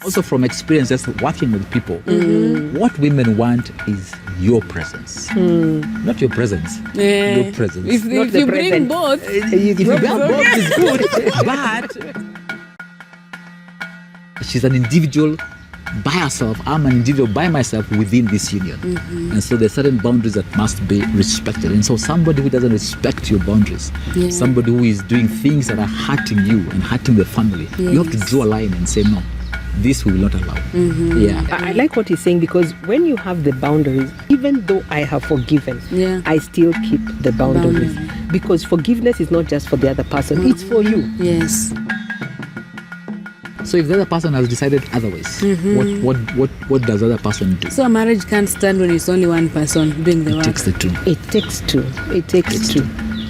Also from experience, just working with people, what women want is your presence. Not your presence. Your presence. If you bring both, if you bring both, it's good. But she's an individual by herself. I'm an individual by myself within this union. And so there's certain boundaries that must be respected. And so somebody who doesn't respect your boundaries, somebody who is doing things that are hurting you and hurting the family, you have to draw a line and say, no, this we will not allow. I like what he's saying, because when you have the boundaries, even though I have forgiven, I still keep the boundaries. Because forgiveness is not just for the other person, it's for you. Yes. So if the other person has decided otherwise, what does the other person do? So a marriage can't stand when it's only one person doing the work. It takes the two. It takes two. It takes two.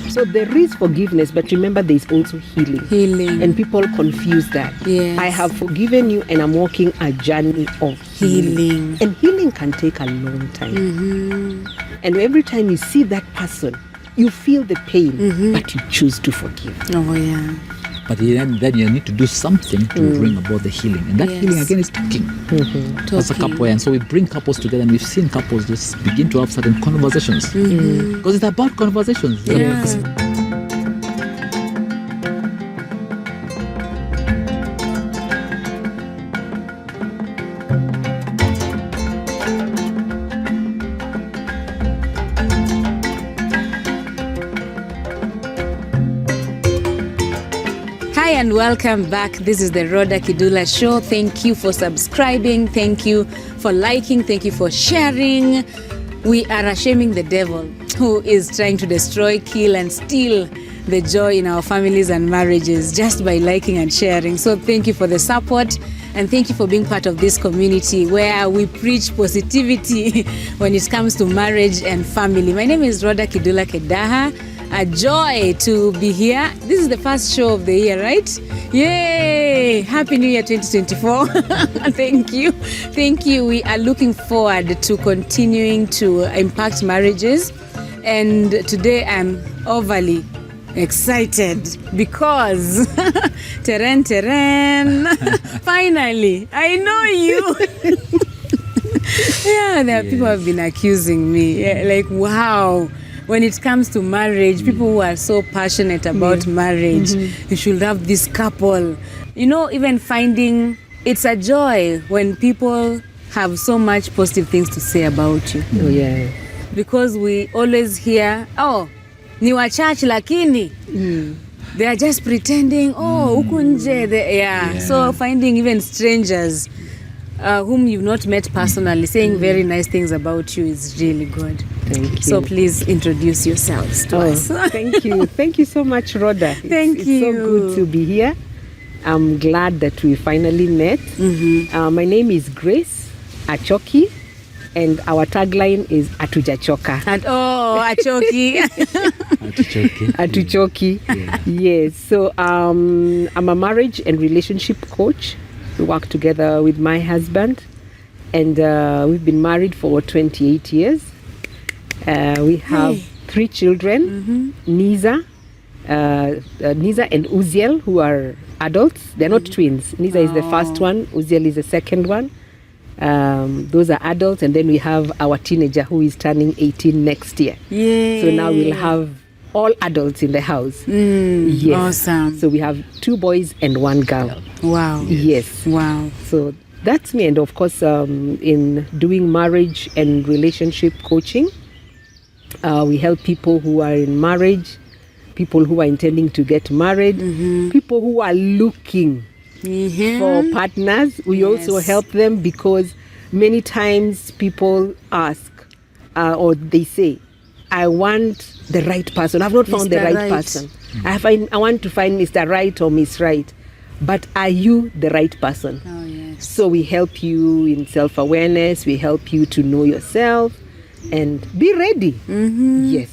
So there is forgiveness, but remember there is also healing. Healing. And people confuse that. Yes. I have forgiven you and I'm walking a journey of healing. And healing can take a long time. And every time you see that person, you feel the pain, but you choose to forgive. Oh, yeah. But then you need to do something to bring about the healing. And that healing again is talking. As a couple. And so we bring couples together, and we've seen couples just begin to have certain conversations. Because it's about conversations. Hi and welcome back. This is the Rawder Kidula Show. Thank you for subscribing. Thank you for liking. Thank you for sharing. We are ashaming the devil who is trying to destroy, kill, and steal the joy in our families and marriages just by liking and sharing. So thank you for the support, and thank you for being part of this community where we preach positivity when it comes to marriage and family. My name is Rawder Kidula Show. A joy to be here. This is the first show of the year, right? Yay! Happy New Year 2024. Thank you. Thank you. We are looking forward to continuing to impact marriages. And today I'm overly excited because Teren, finally, I know you. There are people who have been accusing me. Like, wow. When it comes to marriage, people who are so passionate about marriage, you should have this couple. You know, even finding, it's a joy when people have so much positive things to say about you. Oh, yeah. Because we always hear, oh, ni wa church lakini. They are just pretending, huku nje. So finding even strangers whom you've not met personally saying very nice things about you is really good. Thank you. So please introduce yourselves to us. Thank you. Thank you so much, Rodah. Thank you. It's so good to be here. I'm glad that we finally met. My name is Grace Achoki, and our tagline is Atujachoka. And Achoki. Atuchoki. Yes. So I'm a marriage and relationship coach. We work together with my husband, and we've been married for 28 years. We have 3 children, Niza and Uziel, who are adults. They're not twins. Niza is the first one, Uziel is the second one. Those are adults, and then we have our teenager who is turning 18 next year. Yay. So now we'll have all adults in the house. Yes. Awesome. So we have 2 boys and 1 girl. Wow. Yes. Wow. So that's me. And of course, in doing marriage and relationship coaching, we help people who are in marriage, people who are intending to get married, people who are looking for partners. We also help them, because many times people ask or they say, I want the right person. I've not found the right person. I want to find Mr. Right or Miss Right. But are you the right person? Oh, yes. So we help you in self-awareness. We help you to know yourself and be ready. Yes.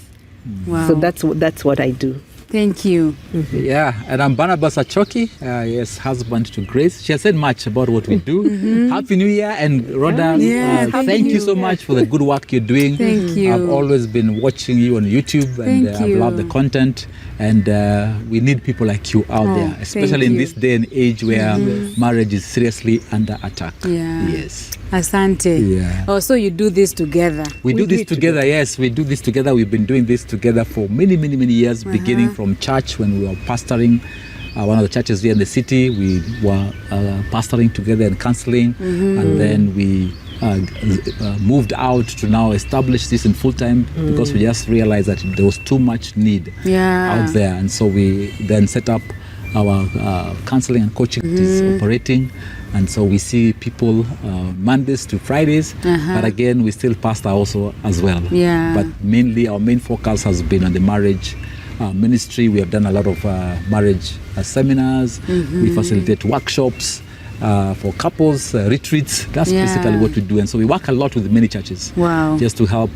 Wow. So that's what I do. Thank you. Yeah, and I'm Barnabas Achoki, yes, husband to Grace. She has said much about what we do. Happy New Year, and Rodah, thank you so much for the good work you're doing. Thank you. I've always been watching you on YouTube, and I've loved the content. And we need people like you out there, especially in this day and age where marriage is seriously under attack. Yeah. Yes. Asante. Yeah. Oh, so you do this together? We do this together, yes. We do this together. We've been doing this together for many, many, many years, beginning from church when we were pastoring one of the churches here in the city. We were pastoring together and counseling, and then we moved out to now establish this in full time because we just realized that there was too much need out there, and so we then set up our counseling and coaching is operating. And so we see people Mondays to Fridays, but again, we still pastor also as well. Yeah. But mainly, our main focus has been on the marriage ministry. We have done a lot of marriage seminars. We facilitate workshops for couples, retreats. That's basically what we do. And so we work a lot with many churches. Wow. Just to help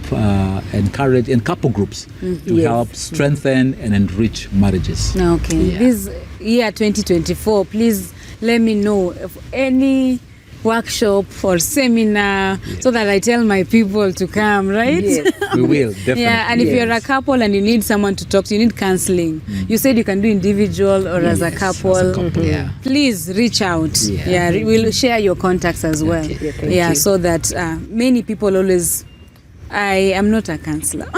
encourage, and couple groups, to help strengthen and enrich marriages. Okay. Yeah. This year 2024, please let me know of any workshop or seminar so that I tell my people to come, right? Yes. We will, definitely. Yeah, and if you're a couple and you need someone to talk to, you need counseling. You said you can do individual or as a couple. As a couple, yeah. Please reach out. Yeah. We'll share your contacts as well. Yeah, thank you. So that many people always... I am not a counselor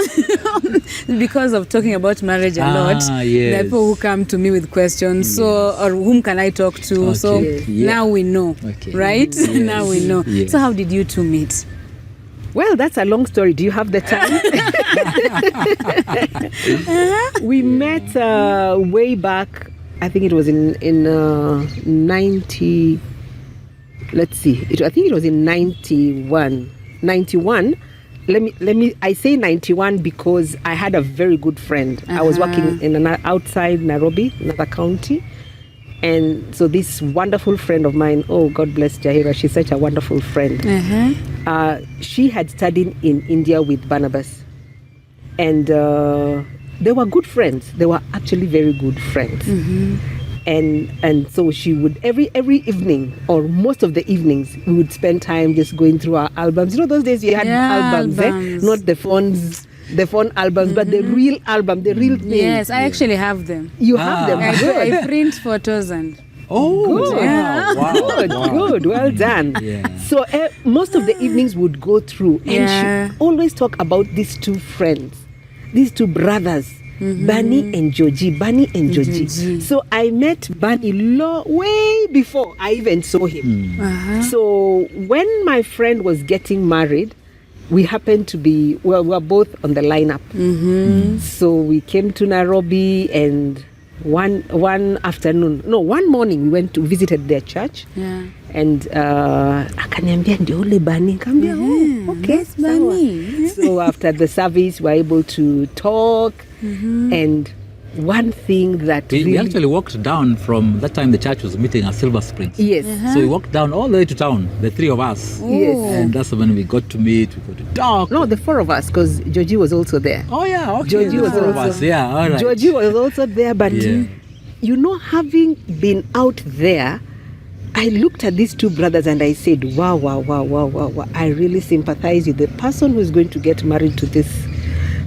because of talking about marriage a lot. Yes. There are people who come to me with questions. So, or whom can I talk to? So now we know, right? Yes. Now we know. Yes. So how did you two meet? Well, that's a long story. Do you have the time? We met way back. I think it was in 90. Let's see. I think it was in 91. 91. Let me. I say 91 because I had a very good friend. I was working in outside Nairobi, another county, and so this wonderful friend of mine. Oh, God bless Jahira. She's such a wonderful friend. She had studied in India with Barnabas, and they were good friends. They were actually very good friends. And so she would every evening, or most of the evenings, we would spend time just going through our albums. You know, those days we had albums. Not the phone albums, but the real album, the real thing. Yes, I actually have them. You have them. I print photos and... Good. Good. Well done. So most of the evenings would go through, and she always talk about these two friends, these two brothers. Barney and Georgie. So I met Barney way before I even saw him. So when my friend was getting married, we happened to be, we were both on the lineup. So we came to Nairobi, and one morning we went to visited their church. And akaniambia ndio ule Barney. Nikamwambia okay, that's Barney. So after the service we were able to talk. And one thing that we actually walked down from that time the church was meeting at Silver Springs. Yes. So we walked down all the way to town, the three of us. Yes. And that's when we got to meet, we got to talk. No, the four of us, because Georgie was also there. Oh yeah, okay. Georgie was four also, of us. Yeah, all right. Georgie was also there, but you know, having been out there, I looked at these two brothers and I said, wow. I really sympathize with the person who is going to get married to this.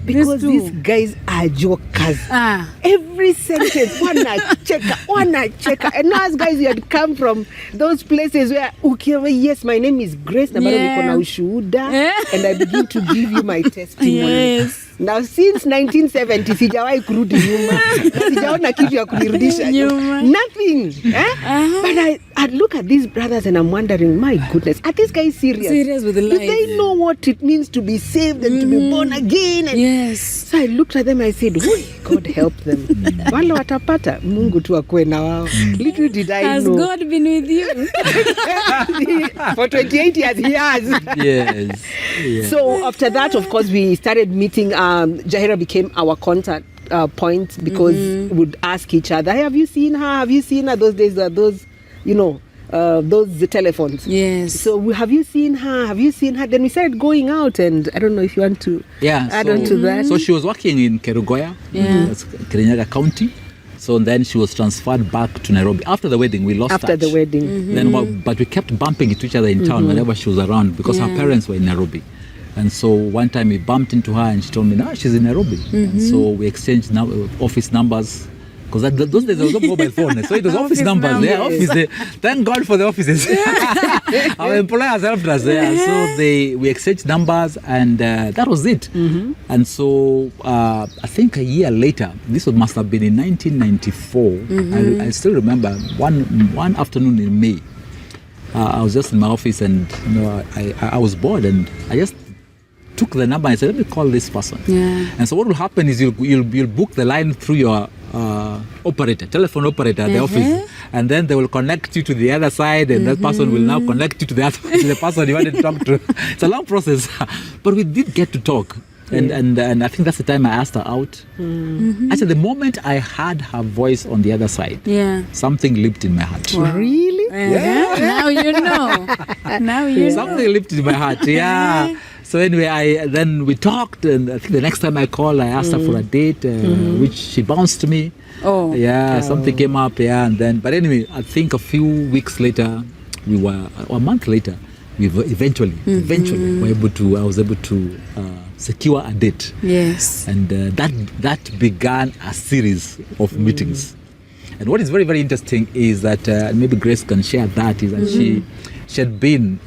Because these guys are jokers. Every sentence, one checker. And now, as guys, we had come from those places where, yes, my name is Grace, and I begin to give you my testimony. Now, since 1970, sijawahi kurudi nyuma. Sijaona kitu ya kunirudisha nyuma. Nothing. But I look at these brothers and I'm wondering, my goodness, are these guys serious? Serious with the life. Do they know what it means to be saved and to be born again? And so I looked at them, I said, God help them. Wale watapata, Mungu tu akue na wao. Little did I know. Has God been with you? For 28 years, he has. Yes. So after that, of course, we started meeting. Jahira became our contact point because we would ask each other, hey, have you seen her? Those days are those, those telephones. Yes. So have you seen her? Have you seen her? Then we started going out, and I don't know if you want to add on to that. So she was working in Kerugoya, that's Kirinyaga County. So then she was transferred back to Nairobi. After the wedding, we lost touch. Then, but we kept bumping into each other in town whenever she was around because her parents were in Nairobi. And so one time we bumped into her and she told me, no, she's in Nairobi. And so we exchanged office numbers. Because those days there was no mobile phone, so it was office numbers. Yeah, office. Thank God for the offices. Our employers helped us there. So we exchanged numbers, and that was it. And so I think a year later, this must have been in 1994. I still remember one afternoon in May. I was just in my office, and I was bored, and I just took the number and I said, let me call this person. And so what will happen is you'll book the line through your telephone operator at the office, and then they will connect you to the other side, and that person will now connect you to the person you wanted to talk to. It's a long process, but we did get to talk. And I think that's the time I asked her out. Actually, the moment I heard her voice on the other side, something leaped in my heart. Wow. Really? Now you know. Now you know. Something leaped in my heart. So anyway, then we talked, and I think the next time I called, I asked her for a date, which she bounced to me. Something came up, but anyway, I think a few weeks later, a month later, we eventually I was able to secure a date. Yes. And that began a series of meetings. And what is very, very interesting is that maybe Grace can share that, is that she had been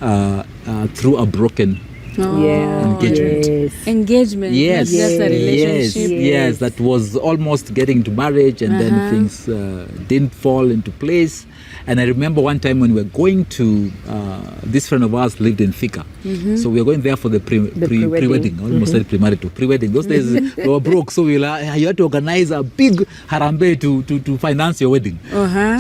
through a broken engagement. Engagement. Yes. Just a relationship. Yes. That was almost getting to marriage, and then things didn't fall into place. And I remember one time when we were going to, this friend of ours lived in Thika. So we were going there for the pre-wedding, almost like pre-marital, pre-wedding. Those days we were broke, so you had to organize a big harambe to finance your wedding.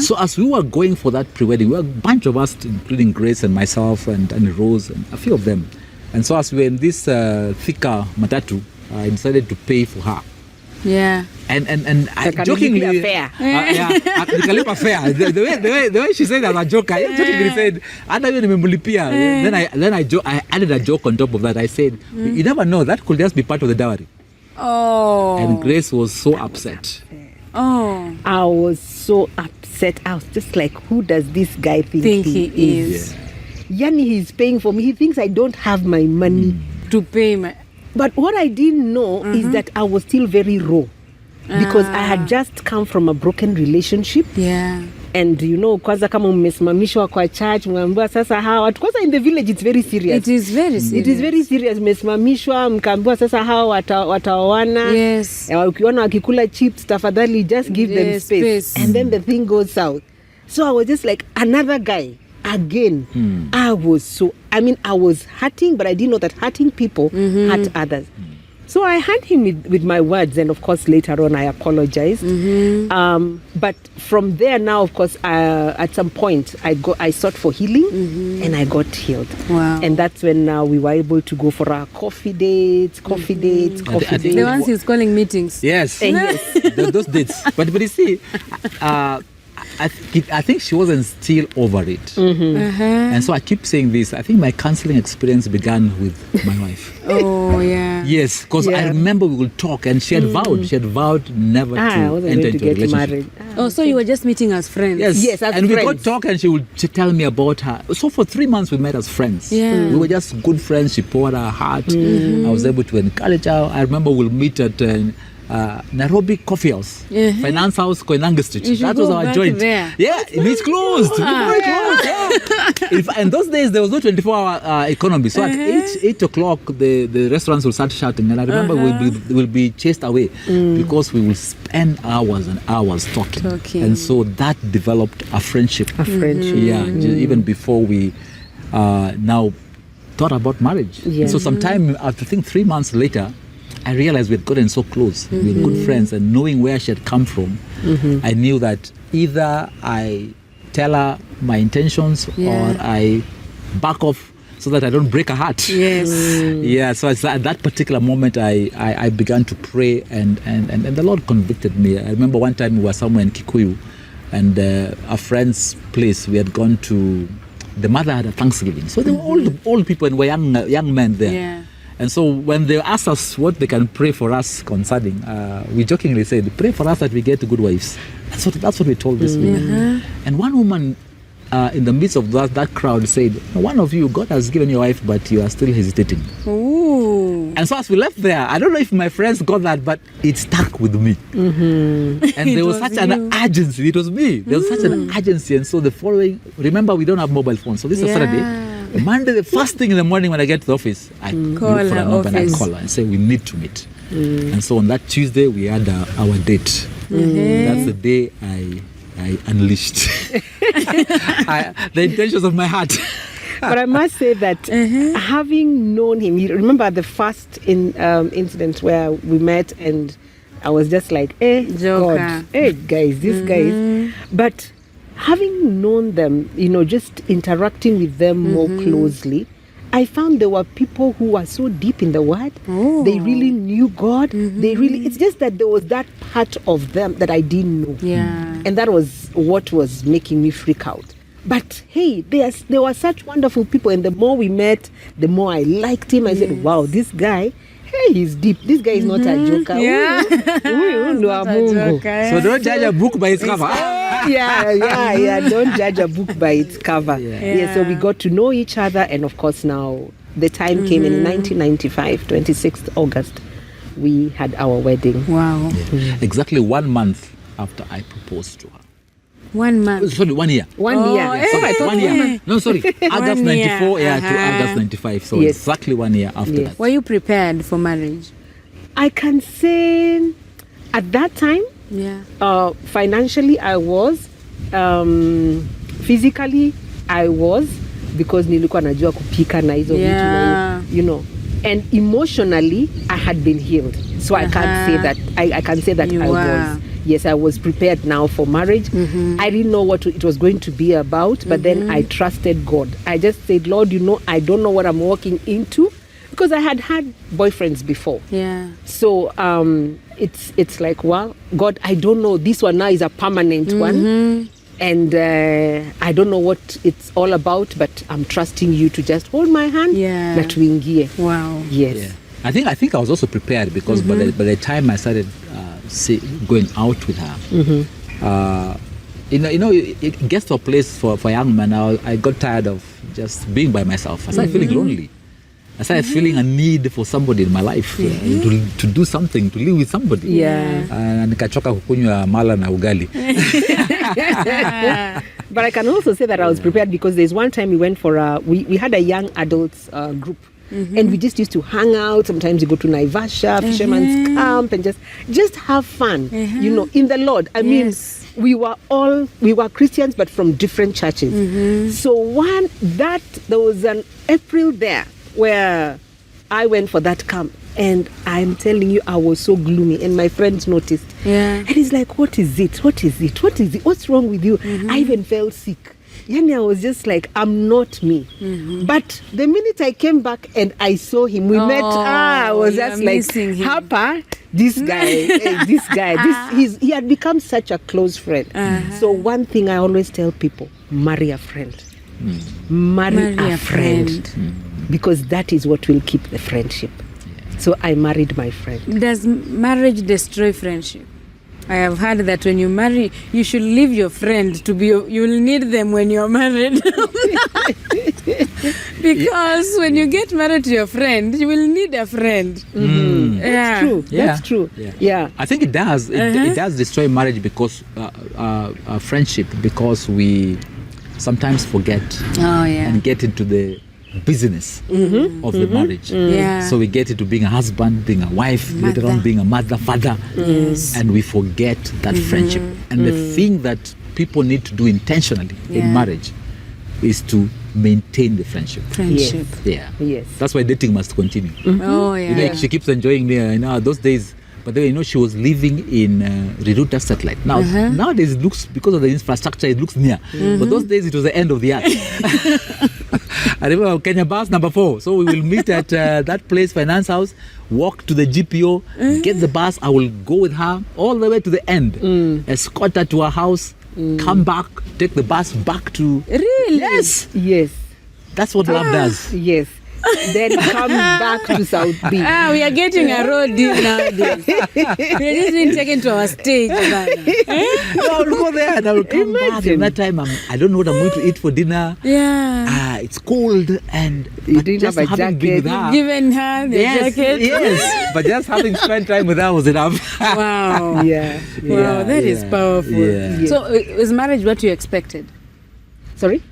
So as we were going for that pre-wedding, we were a bunch of us, including Grace and myself and Rose and a few of them. And so as we were in this Thika matatu, I decided to pay for her. Yeah. And I jokingly, the way she said as a joke, I jokingly said, then I added a joke on top of that. I said, you never know, that could just be part of the dowry. And Grace was so upset. I was so upset. I was just like, who does this guy think he is? Yani, he's paying for me. He thinks I don't have my money to pay my. But what I didn't know is that I was still very raw, because I had just come from a broken relationship. And kwanza kama mmesimamishwa kwa church, mmeambiwa sasa hawa watu, kwanza in the village it's very serious. It is very serious. It is very serious. Mmesimamishwa, mkaambiwa sasa hawa wataoana. Yes. Ukiona wakikula chips, tafadhali just give them space. And then the thing goes south. So I was just like, another guy. Again, I was hurting, but I didn't know that hurting people hurt others. So I had him with my words, and of course later on I apologized. But from there now, of course, at some point I sought for healing, and I got healed. Wow. And that's when we were able to go for our coffee dates. The ones he's calling meetings. Yes. Those dates. But you see, I think she wasn't still over it. And so I keep saying this. I think my counseling experience began with my wife. Yes, because I remember we would talk, and she had vowed never to enter into a relationship. So you were just meeting as friends? Yes, as and friends. We got talk, and she would tell me about her. So for 3 months we met as friends. We were just good friends. She poured her heart. I was able to encourage her. I remember we'll meet at Nairobi Coffee House, Finance House, Koinange Street. That was our joint. There. It's closed. And those days there was no 24-hour economy. So at 8 o'clock the restaurants will start shutting, and I remember we'll be chased away because we will spend hours and hours talking. And so that developed a friendship. Even before we now thought about marriage. So sometime after, I think 3 months later, I realized we had gotten so close. We were good friends, and knowing where she had come from, I knew that either I tell her my intentions or I back off so that I don't break her heart. So it's at that particular moment I began to pray, and the Lord convicted me. I remember one time we were somewhere in Kikuyu, and a friend's place. We had gone to. The mother had a Thanksgiving, so there were all the old people and were young men there. Yeah. And so when they asked us what they can pray for us concerning, we jokingly said, pray for us that we get good wives. That's what we told these women. And one woman in the midst of that crowd said, one of you, God has given you a wife, but you are still hesitating. Ooh. And so as we left there, I don't know if my friends got that, but it stuck with me. And there was such an urgency. It was me. There was such an urgency. And so the following, remember, we don't have mobile phones. So this is Saturday. Monday, the first thing in the morning when I get to the office, I look for a number and I call her and say, we need to meet. And so on that Tuesday, we had our date. That's the day I unleashed the intentions of my heart. But I must say that having known him, you remember the first incident where we met and I was just like, Joker. God, guys, these guys. But having known them, just interacting with them more closely, I found there were people who were so deep in the word. They really knew God. It's just that there was that part of them that I didn't know. Yeah. And that was what was making me freak out. But hey, there were such wonderful people, and the more we met, the more I liked him. I said, wow, this guy, hey, he's deep. This guy is not a joker. Yeah. So don't judge a book by its cover. Yeah. Don't judge a book by its cover. Yeah. So we got to know each other, and of course now the time came in 1995, 26th August, we had our wedding. Wow. Exactly 1 month after I proposed to her. 1 month. Sorry, 1 year. 1 year. Sorry, 1 year. No, sorry. August 94 to August 95. So Yes. exactly 1 year after that. Were you prepared for marriage? I can say at that time, financially I was, physically I was, because nilikuwa najua kupika na hizo vitu na, and emotionally I had been healed. So I can't say that I can say that I was. Yes, I was prepared now for marriage. I didn't know what it was going to be about, but then I trusted God. I just said, Lord, I don't know what I'm walking into, because I had boyfriends before. Yeah. So it's like, wow, God, I don't know. This one now is a permanent one. And I don't know what it's all about, but I'm trusting you to just hold my hand. Yeah. Na tuingie. Wow. Yes. Yeah. I think I was also prepared, because by the time I started going out with her, it gets to a place for a young man. I got tired of just being by myself. I started feeling lonely. I started feeling a need for somebody in my life, to do something, to live with somebody. Yeah. Nikachoka kukunywa mala na ugali. But I can also say that I was prepared, because there's one time we went for we had a young adults group. And we just used to hang out. Sometimes we go to Naivasha, Fisherman's Camp, and just have fun, in the Lord. I mean, we were Christians, but from different churches. So there was an April there where I went for that camp. And I'm telling you, I was so gloomy, and my friends noticed. Yeah. And he's like, what is it? What is it? What is it? What's wrong with you? I even felt sick. I was just like, I'm not me. But the minute I came back and I saw him, we met. I was just like, Harper, this guy, he had become such a close friend. So one thing I always tell people, marry a friend. Marry a friend. Because that is what will keep the friendship. So I married my friend. Does marriage destroy friendship? I have heard that when you marry, you should leave your friend to be. You'll need them when you're married. Because when you get married to your friend, you will need a friend. That's true. That's true. Yeah. I think it does. It does destroy marriage, because friendship, because we sometimes forget and get into the business of the marriage. So we get into being a husband, being a wife, later on being a mother, father, and we forget that friendship. And the thing that people need to do intentionally in marriage is to maintain the friendship. Yes. That's why dating must continue. She keeps enjoying me. Those days. But then, she was living in Riruta satellite. Now, nowadays, it looks, because of the infrastructure, it looks near. But those days, it was the end of the earth. I remember Kenya bus number 4. So we will meet at that place, Finance House, walk to the GPO, get the bus. I will go with her all the way to the end, escort her to her house, come back, take the bus back to... Really? Yes. Yes. That's what love does. Yes. Then come back to South B. We are getting a road deal nowadays. We are just being taken to our stage. No, I'll go there and I'll come back. And that time, I don't know what I'm going to eat for dinner. Yeah. It's cold and You didn't just have a having been with her. Given her the jacket. Yes, but just having spent time with her was enough. Wow. Yeah. Wow, that is powerful. Yeah. So, was marriage what you expected? Sorry?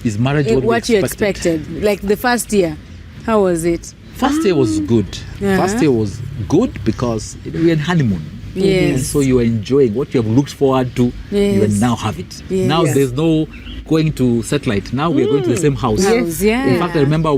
Is marriage What you expected? Like the first year, how was it? First year was good. First year was good because we had honeymoon. Yes. And so you are enjoying what you have looked forward to. Yes. You now have it. Yes. Now Yes. there's no going to satellite. Now we are going to the same house. House, yeah. In fact, I remember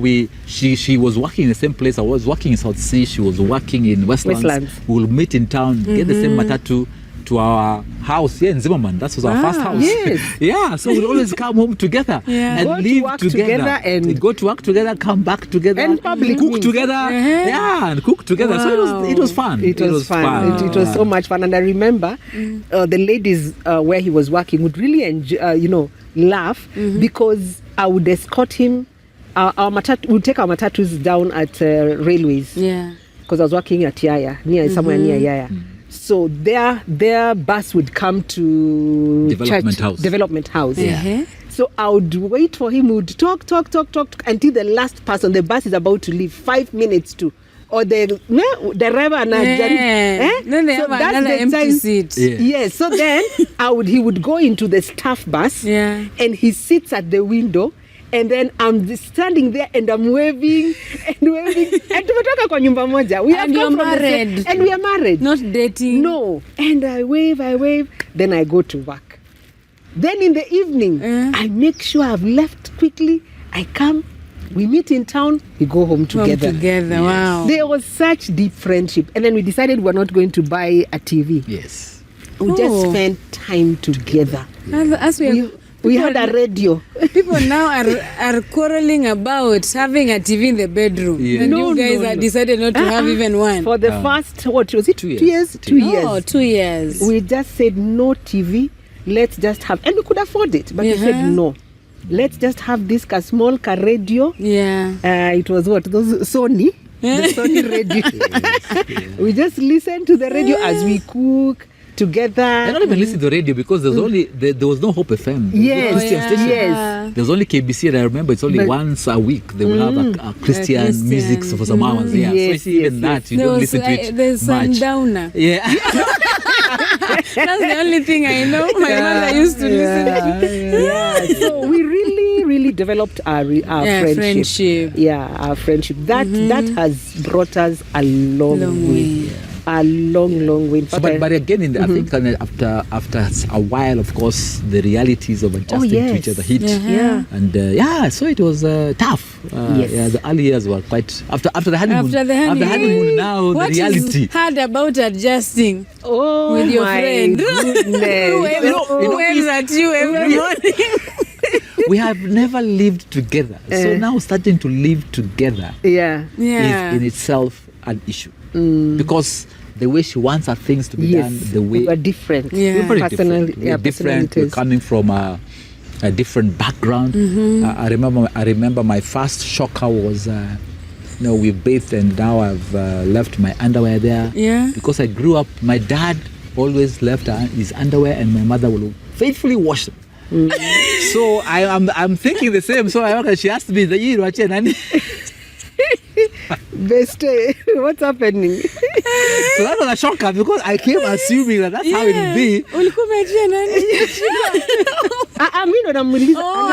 she was working in the same place. I was working in South Sea. She was working in Westlands. We will meet in town, get the same matatu to our house here in Zimmerman. That was our first house. Yes. Yeah, so we'll always come home together Yeah. and Go to live work together. together and go to work together, come back together, And public cook meals. together. Yeah, and cook together. So it was fun. It was fun. It was so much fun. And I remember the ladies where he was working would really enjoy, laugh because I would escort him. We'd take our matatus down at railways. Yeah. Because I was working at Yaya, somewhere near Yaya. So their bus would come to Development House. Yeah. So I would wait for him. We would talk until the last person. The bus is about to leave. 5 minutes to, or the driver and Then they have another empty seat. Yeah. Yes. So then he would go into the staff bus. Yeah. And he sits at the window. And then I'm standing there and I'm waving and waving. And tumetoka kwa nyumba moja. We have And you're come from the same- married. And we are married. Not dating. No. And I wave. Then I go to work. Then in the evening, I make sure I've left quickly. I come. We meet in town. We go home together. Wow. There was such deep friendship. And then we decided we're not going to buy a TV. Yes. We just spent time together. As We had a radio. People now are quarreling about having a TV in the bedroom. Yeah. And No, you guys no, have no. decided not to have even one. For the first, what was it? 2 years. 2 years. Oh, 2 years. We just said no TV. Let's just have, and we could afford it, but we said no. Let's just have this small radio. Yeah. It was what? Those Sony. The Sony radio. Yes. We just listen to the radio as we cook together. I don't even listen to the radio because there was no Hope FM. Yes, Christian station. yes. There was only KBC, and I remember it's only once a week they will have a Christian music for some hours. Yeah, Yes, so even that you don't listen to it There's much. Sundowner. Yeah. That's the only thing I know. My mother used to listen to. Yeah. So we really developed our friendship. Yeah, our friendship. That has brought us a long way. A long way. So, but again, I think after a while, of course, the realities of adjusting to each other hit. Yeah. And so it was tough. Yes. Yeah, the early years were quite after the honeymoon. After the honeymoon, now what the reality. is hard about adjusting with your my friend? goodness. Who waves at you every morning? We have never lived together. So now starting to live together Yeah. is in itself an issue. Because the way she wants her things to be done, the way we are different. Yeah. we're very Personally, different. We're different. We're personalities. coming from a different background. I remember my first shocker was, we bathed and now I've left my underwear there. Yeah. Because I grew up, my dad always left his underwear and my mother will faithfully wash them. So I'm thinking the same. So she asked me, Best, what's happening? so that was a shocker because I came assuming that that's how it would be. Ulikuwa umejua nani? Mimi ndo namuuliza. Oh,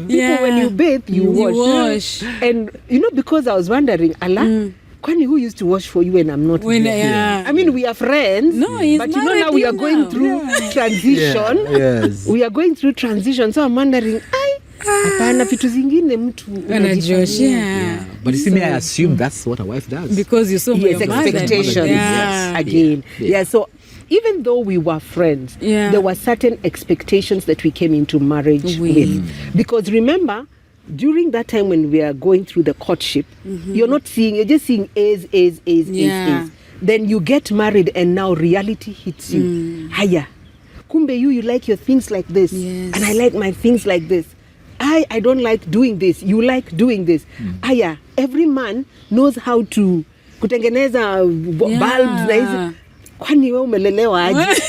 People, when you bathe, you wash. And because I was wondering, kwani who used to wash for you when I'm not here? I mean, we are friends. No, he's but married now we are going now. through transition. Yes. We are going through transition. So I'm wondering, hapana vitu zingine mtu Anajoshia. Yeah. But you see, me, I assume that's what a wife does. Because you saw yes, your mother. expectations. Yeah. Again. Yeah. Yeah. So even though we were friends, there were certain expectations that we came into marriage with. Because remember, during that time when we are going through the courtship, you're just seeing A's. Then you get married and now reality hits you. Haya. kumbe you like your things like this, Yes. and I like my things like this. I don't like doing this, you like doing this. Aya, every man knows how to kutengeneza bulbs na hizi. Kwani wewe umelelewa aje?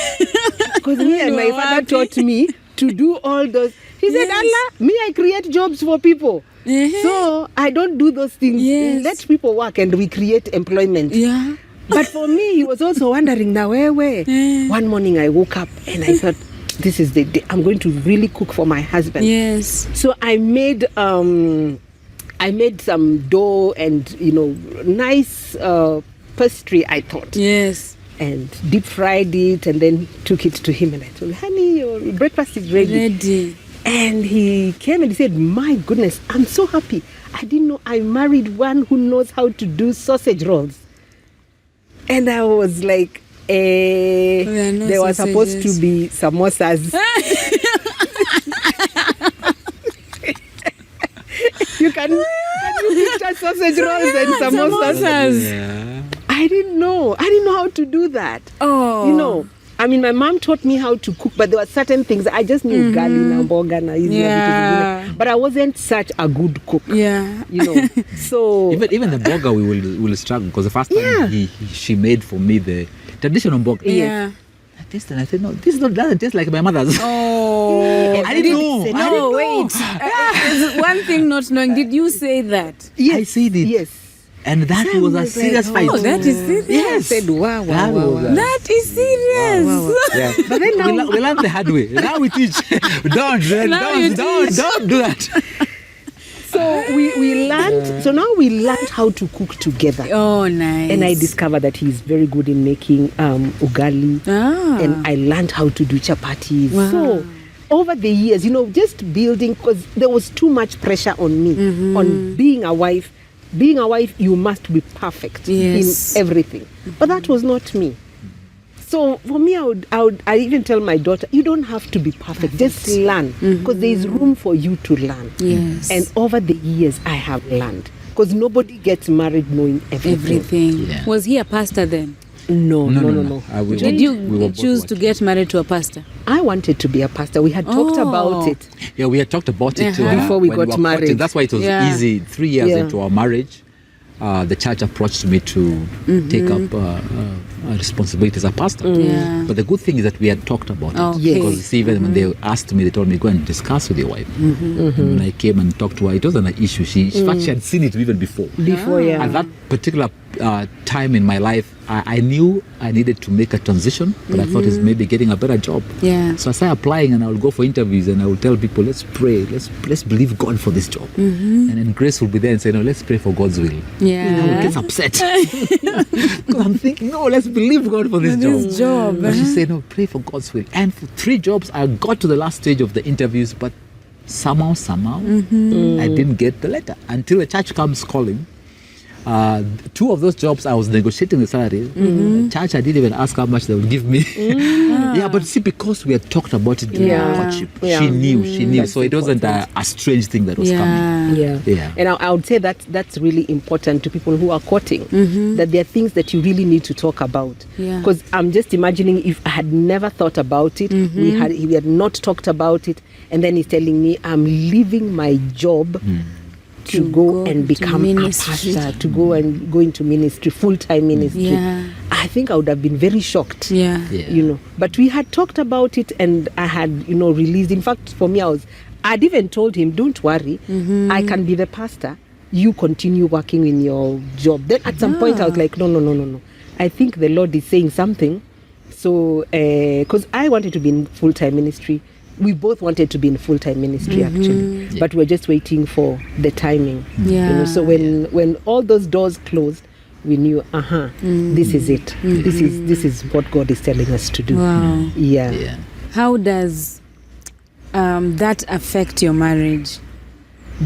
Because me and my father taught me to do all those. He said, Allah, me, I create jobs for people. So I don't do those things. Yes. Let people work and we create employment. Yeah. But for me, he was also wondering, now where? One morning I woke up and I thought, this is the day I'm going to really cook for my husband. Yes. So I made some dough and, nice pastry, I thought. Yes. And deep fried it and then took it to him and I told him, honey, your breakfast is ready. And he came and he said, my goodness, I'm so happy. I didn't know I married one who knows how to do sausage rolls. And I was like, there were supposed to be samosas. Can you picture sausage rolls and samosas? Yeah. I didn't know how to do that. Oh. I mean, my mom taught me how to cook, but there were certain things I just knew ugali na mboga na hizi vitu zingine. But I wasn't such a good cook. Yeah. So even the mboga we will struggle because the first time she made for me the traditional mboga. Yeah. I tasted and I said, no, this doesn't taste like my mother's. Oh. I didn't know. No, wait. There's one thing not knowing. Did you say that? yes, I said it. Yes. And that Sam was a was serious like, fight. Oh, that is serious. Yes. I said, wow. That is serious. Yeah. But then now we learn the hard way. Now we teach. Don't do that. So we learned. So now we learned how to cook together. Oh, nice. And I discovered that he's very good in making ugali. And I learned how to do chapatis. Wow. So over the years, just building, because there was too much pressure on me on being a wife. Being a wife, you must be perfect in everything. But that was not me. So for me, I even tell my daughter, you don't have to be perfect. Just learn, because there is room for you to learn. Yes. And over the years, I have learned, because nobody gets married knowing everything. Yeah. Was he a pastor then? No. Did you choose to get married to a pastor? I wanted to be a pastor. We had talked about it. Yeah, we had talked about it Before we when got were married. courting. That's why it was easy. 3 years into our marriage, the church approached me to take up a responsibility as a pastor. Yeah. But the good thing is that we had talked about it. Okay. Because see, even when they asked me, they told me, go and discuss with your wife. And when I came and talked to her, it wasn't an issue. In fact, she had seen it even before. At that particular time in my life, I knew I needed to make a transition, but I thought it's maybe getting a better job. Yeah. So I started applying, and I will go for interviews, and I will tell people, let's pray, let's believe God for this job. And then Grace will be there and say, no, let's pray for God's will. Yeah. And I will get upset. Because I'm thinking, no, let's believe God for this job. But she said, no, pray for God's will. And for 3 jobs, I got to the last stage of the interviews, but somehow, I didn't get the letter until the church comes calling. 2 of those jobs I was negotiating the salary. Church, I didn't even ask how much they would give me. But see, because we had talked about it during courtship, she knew. That's so it wasn't a strange thing that was coming. Yeah. And I would say that's really important to people who are courting, that there are things that you really need to talk about. Because I'm just imagining if I had never thought about it, we had not talked about it, and then he's telling me I'm leaving my job to go and become a pastor, to go into ministry, full-time ministry. I think I would have been very shocked. But we had talked about it, and I had released. In fact, for me, I'd even told him, don't worry, I can be the pastor, you continue working in your job. Then at some point I was like, no, I think the Lord is saying something. So because I wanted to be in full-time ministry, we both wanted to be in full-time ministry actually, but we're just waiting for the timing. So when all those doors closed, we knew, this is it. This is what God is telling us to do. Wow. How does that affect your marriage?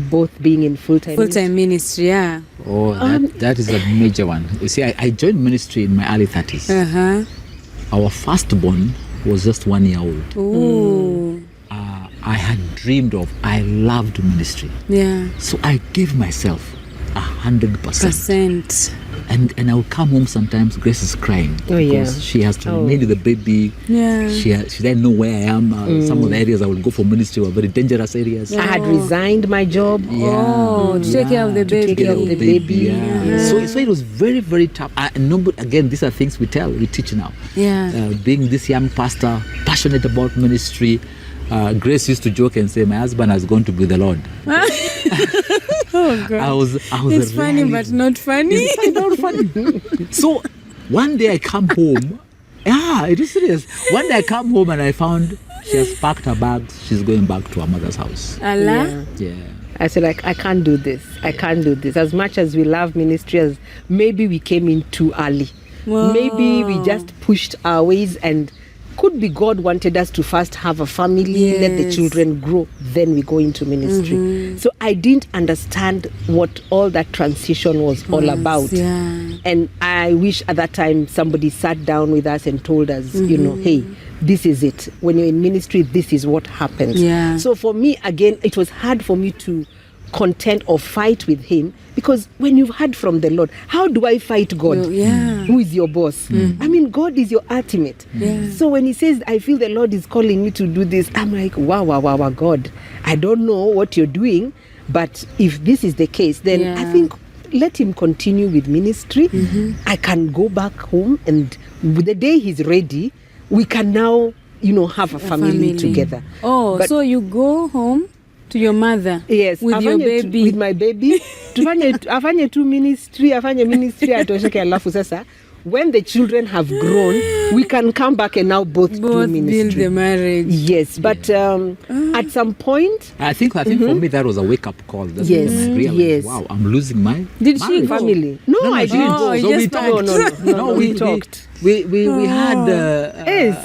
Both being in full-time ministry. Oh, that is a major one. You see, I joined ministry in my early 30s. Our firstborn was just 1 year old. Ooh. I had dreamed of, I loved ministry. So I gave myself 100%. And I would come home sometimes, Grace is crying. Oh, yeah. Because she has to remain with the baby. Yeah. She didn't know where I am. Some of the areas I would go for ministry were very dangerous areas. I had resigned my job. Oh, to take care of the To take baby. care of the baby. Yeah. So it was very, very tough. Again, these are things we teach now. Yeah. Being this young pastor, passionate about ministry, Grace used to joke and say, "My husband has gone to be the Lord." Oh God. I was It's funny, but not funny. It's not funny. So one day I come home. Yeah, it is serious. One day I come home and I found she has packed her bags. She's going back to her mother's house. Allah. Yeah. I said, I can't do this. I can't do this. As much as we love ministry, as maybe we came in too early. Wow. Maybe we just pushed our ways, and could be God wanted us to first have a family, let the Yes. children grow, then we go into ministry. So I didn't understand what all that transition was all about. Yeah. And I wish at that time somebody sat down with us and told us, you know, hey, this is it. When you're in ministry, this is what happens. Yeah. So for me, again, it was hard for me to contend or fight with him, because when you've heard from the Lord, how do I fight God? Yeah. Who is your boss? I mean, God is your ultimate. Yeah. So when he says, I feel the Lord is calling me to do this, I'm like, wow, God, I don't know what you're doing, but if this is the case, then I Yeah. think let him continue with ministry. I can go back home, and the day he's ready, we can now, you know, have a family together. Oh, But- so you go home to your mother. Yes, With your afanye baby. with my baby. afanye tu ministry, atosheke, alafu sasa when the children have grown, we can come back and now both do Both ministry. build the marriage. Yes, but at some point, I think for me that was a wake up call. That's Yes, when I realized, yes. wow, I'm losing my Did she marriage. go? family. No, I didn't Oh, go. you So we just talked. No, we talked. We had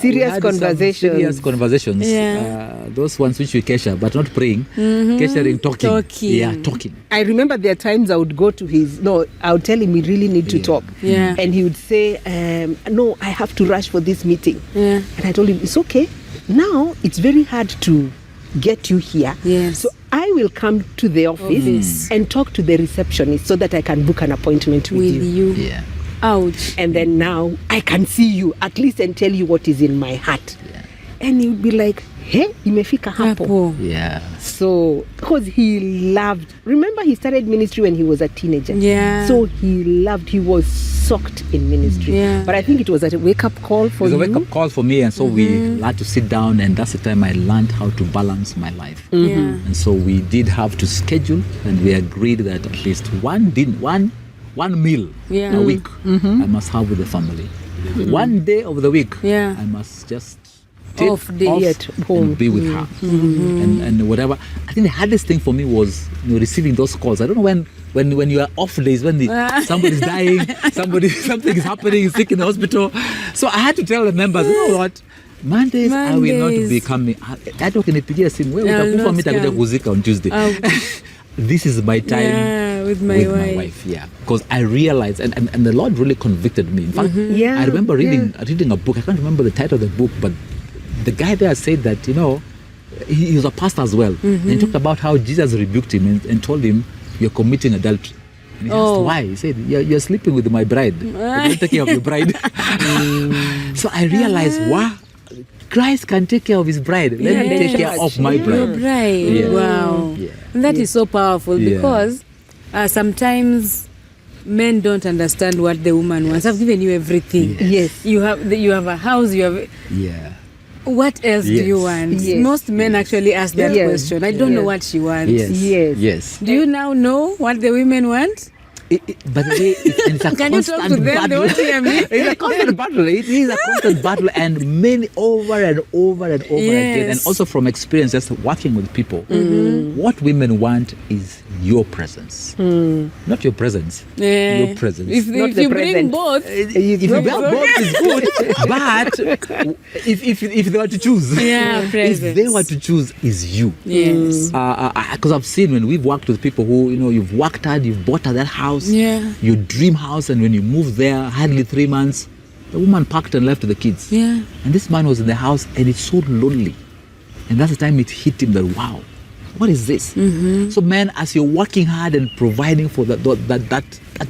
serious we had some conversations. Serious conversations. Yeah. Those ones which we kesha, but not praying. Keshering, talking. Talking. Yeah, talking. I remember there are times I would go to I would tell him we really need to talk. Yeah. And he would say, no, I have to rush for this meeting. Yeah. And I told him, it's okay. Now it's very hard to get you here. Yes. So I will come to the office and talk to the receptionist so that I can book an appointment with With you. you. Yeah. Ouch. And then now I can see you at least and tell you what is in my heart. Yeah. And he would be like, hey, imefika hapo. Hapo. Yeah. So, because he loved, remember he started ministry when he was a teenager. Yeah. So he was soaked in ministry. Yeah. But I think it was a wake-up call for It was you. a wake up call for me, and so we had to sit down, and that's the time I learned how to balance my life. Yeah. And so we did have to schedule, and we agreed that at least one meal Yeah. a week I must have with the family. One day of the week Yeah. I must just take Off day at home. and be with her and whatever. I think the hardest thing for me was receiving those calls. I don't know when you are off days, when somebody's dying, something is happening, sick in the hospital. So I had to tell the members, you know what, Mondays I will not be coming. Hata ukinipigia simu wewe utakufa, mimi nitakuja kuzika on Tuesday. This is my time with my wife. Yeah, because I realized, and the Lord really convicted me. In fact, Yeah, I remember reading a book. I can't remember the title of the book, but the guy there said that, he was a pastor as well. And he talked about how Jesus rebuked him and told him, you're committing adultery. And he asked why. He said, you're sleeping with my bride. You don't take care of your bride. So I realized, wow, Christ can take care of his bride. Let me take care of my Your bride. bride. Yeah. Wow. Yeah. And that is so powerful Yeah. because sometimes men don't understand what the woman wants. I've given you everything. Yes. You have a house. You have. Yeah. What else do you Yes. want? Yes. Most men actually ask that Yes. question. I don't know Yes. what she wants. Yes. Yes. Yes. Do you now know what the women want? But it's a Can you talk to constant them? They battle. won't hear me. It's a constant battle. It is a constant battle, and many over and over and over again. And Yes. also from experience, just working with people, what women want is your presence, not your presence. Your presence. If Not you the bring present. both, if you have both, is good. But if they were to choose, Yeah, if presence. they were to choose, is you. yes. Because I've seen when we've worked with people who, you've worked hard, you've bought that house, Yeah. your dream house, and when you moved there, hardly 3 months, the woman packed and left the kids. Yeah. And this man was in the house, and it's so lonely. And that's the time it hit him that, wow, what is this? So, man, as you're working hard and providing for that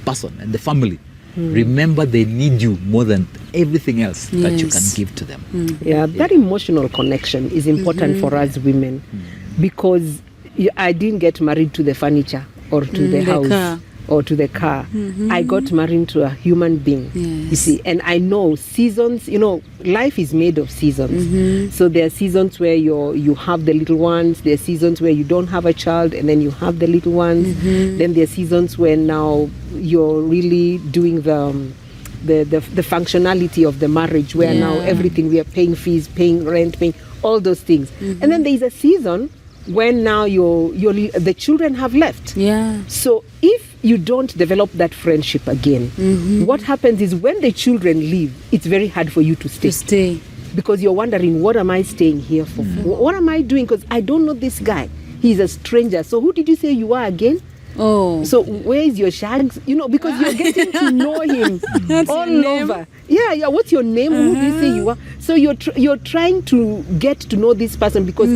person and the family, remember they need you more than everything else that you can Yes. give to them. Yeah, that emotional connection is important for us women because I didn't get married to the furniture or to the house car. or to the car. I got married to a human being. You Yes. see, and I know seasons, life is made of seasons. So there are seasons where you have the little ones, there are seasons where you don't have a child and then you have the little ones. Then there are seasons where now you're really doing the functionality of the marriage where now Yeah. everything we are paying fees, paying rent, paying all those things. And then there is a season when now the children have left. Yeah. So if you don't develop that friendship again, what happens is when the children leave, it's very hard for you to stay. To stay. Because you're wondering, what am I staying here for? What am I doing? Because I don't know this guy. He's a stranger. So who did you say you are again? Oh. So where is your shags? Because you're getting to know him That's all your name? over. Yeah. What's your name? Who do you say you are? So you're trying to get to know this person because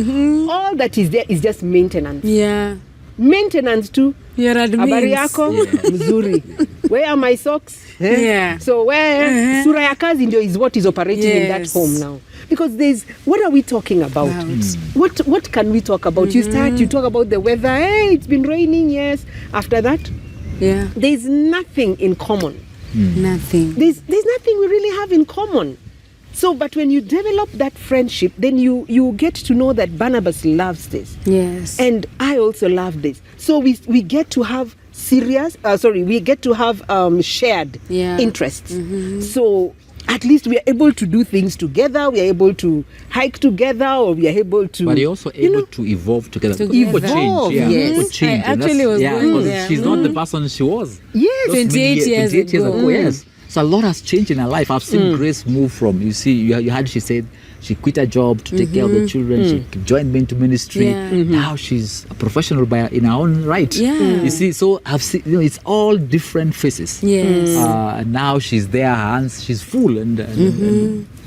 all that is there is just maintenance. Yeah. Maintenance too. Your Habari admins. yako mzuri. Where are my socks? Yeah. So where sura ya kazi ndio is what is operating in that Yes. home now. Because what are we talking about? What can we talk about? You talk about the weather. Hey, it's been raining. Yes. After that, Yeah. there's nothing in common. Nothing. There's nothing we really have in common. So, but when you develop that friendship, then you get to know that Barnabas loves this. Yes. And I also love this. So we get to have we get to have shared Yeah. interests. So at least we are able to do things together. We are able to hike together, or we are able to. But you're also able to evolve together. People Evolve, change. Yeah, yes. people change. I and actually that's- was yeah, going because there. she's not the person she was. Yes. Those 28 years 28 years ago. ago. Yes. So a lot has changed in her life. I've seen Grace move from, she said she quit her job to take care of the children. She joined me into ministry. Yeah. Now she's a professional in her own right. Yeah. You see, so I've seen, it's all different faces. Yes. And now she's there, her hands, she's full and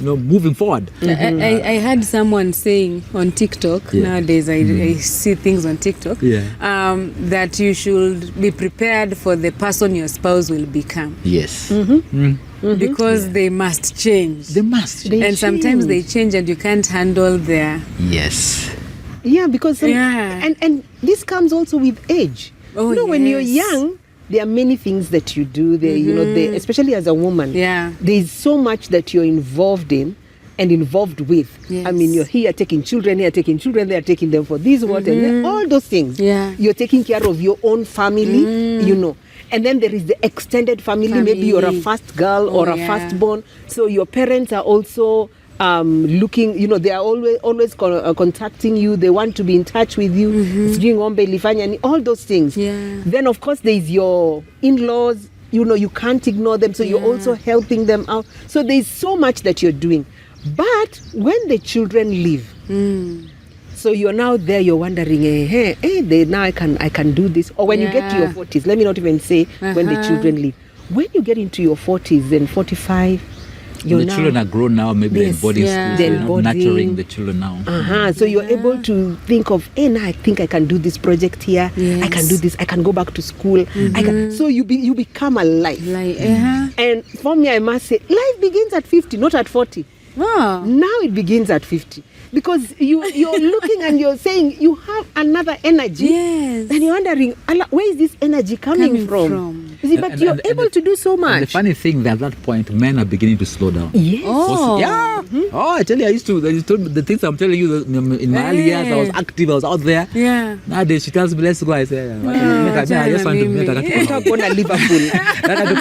moving forward. I heard someone saying on TikTok, nowadays I see things on TikTok, that you should be prepared for the person your spouse will become. Yes. Because they must change. They must. And sometimes they change and you can't handle their... Yes. Yeah, because Yeah. and this comes also with age. Oh, when you're yes. young, there are many things that you do. Especially as a woman. Yeah. There's so much that you're involved in and involved with. Yes. I mean, you're here taking children, there taking them for this, what, and then all those things. Yeah. You're taking care of your own family, And then there is the extended family. Maybe you're a first girl or a firstborn. So your parents are also looking, they are always contacting you. They want to be in touch with you. Sijui ng'ombe ilifanya ni, all those things. Yeah. Then, of course, there's your in-laws. You can't ignore them. So you're also helping them out. So there's so much that you're doing. But when the children leave, so you're now there, you're wondering, now I can do this. Or when you get to your 40s, let me not even say when the children leave. When you get into your 40s and 45, the children are grown now, maybe Yes, their bodies yeah. they're Their not body. nurturing the children now. So you're able to think of, now I think I can do this project here. Yes. I can do this. I can go back to school. So you become alive. And for me, I must say, life begins at 50, not at 40. Wow. Now it begins at 50. Because you're looking and you're saying you have another energy. Yes. And you're wondering, where is this energy coming from? You see, but you're able to do so And the much. funny thing that at that point, men are beginning to slow down. Yes. Oh. Yeah. Oh, I tell you, the things I'm telling you, in my early years, I was active, I was out there. Yeah. Nowadays, she tells me, let's go. I say, I just want to meet Nataka kuona Liverpool.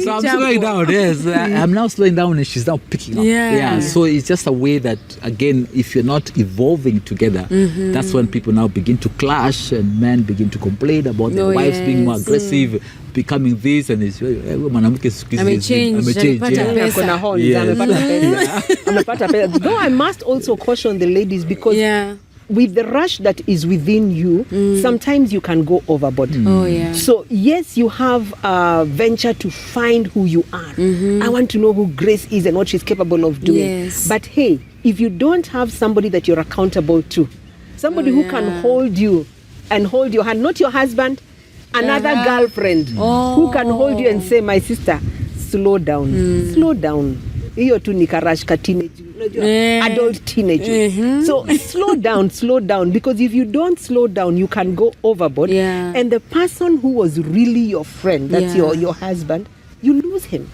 So I'm slowing down, yes. I'm now slowing down and she's now picking up. Yeah. So it's just a way that, again, if you're not evolving together, that's when people now begin to clash and men begin to complain about their wives being more aggressive, becoming this and this. Mwanamke siku hizi Amechange, yeah. pesa. Kuna horns, Yes. amepata pesa. Though I must also caution the ladies because with the rush that is within you, sometimes you can go overboard. Oh, yeah. So yes, you have a venture to find who you are. I want to know who Grace is and what she's capable of doing. Yes. But hey, if you don't have somebody that you're accountable to, somebody who can hold you and hold your hand, not your husband, another girlfriend who can hold you and say, my sister, slow down, slow down. Hiyo tu ni karash ka teenage, adult teenager. So slow down, because if you don't slow down, you can go overboard. And the person who was really your friend, that's your husband, you lose him.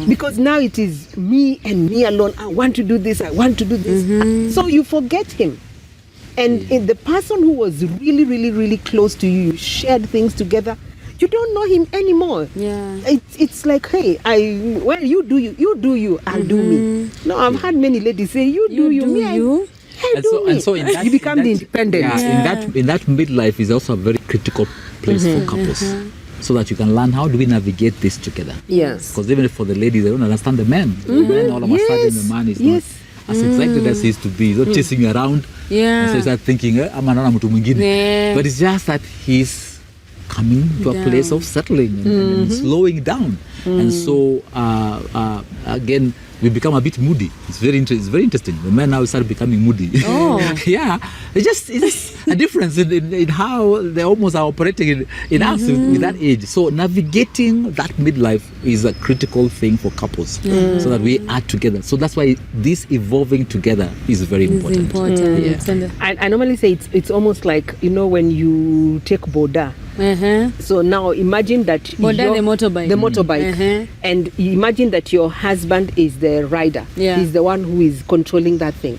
Because now it is me and me alone. I want to do this, I want to do this. So you forget him. And in the person who was really, really, really close to you, you shared things together, you don't know him anymore. It's like, hey, you do you, I'll do me. No, I've had many ladies say, you do me. And so in that, you become the independent. In that midlife is also a very critical place for couples. So that you can learn, how do we navigate this together? Because even for the ladies, they don't understand the men. The men, all of a sudden, the man is not as excited as he used to be. He's not chasing you around. And so you start thinking, but it's just that he's coming to a place of settling and slowing down. And so, again, we become a bit moody. It's very interesting. The men now start becoming moody. It's just a difference in how they almost are operating in us with that age. So navigating that midlife is a critical thing for couples, so that we are together. So that's why this evolving together is very important. I normally say it's almost like, when you take boda. So now imagine that the motorbike, and imagine that your husband is the rider. He's the one who is controlling that thing.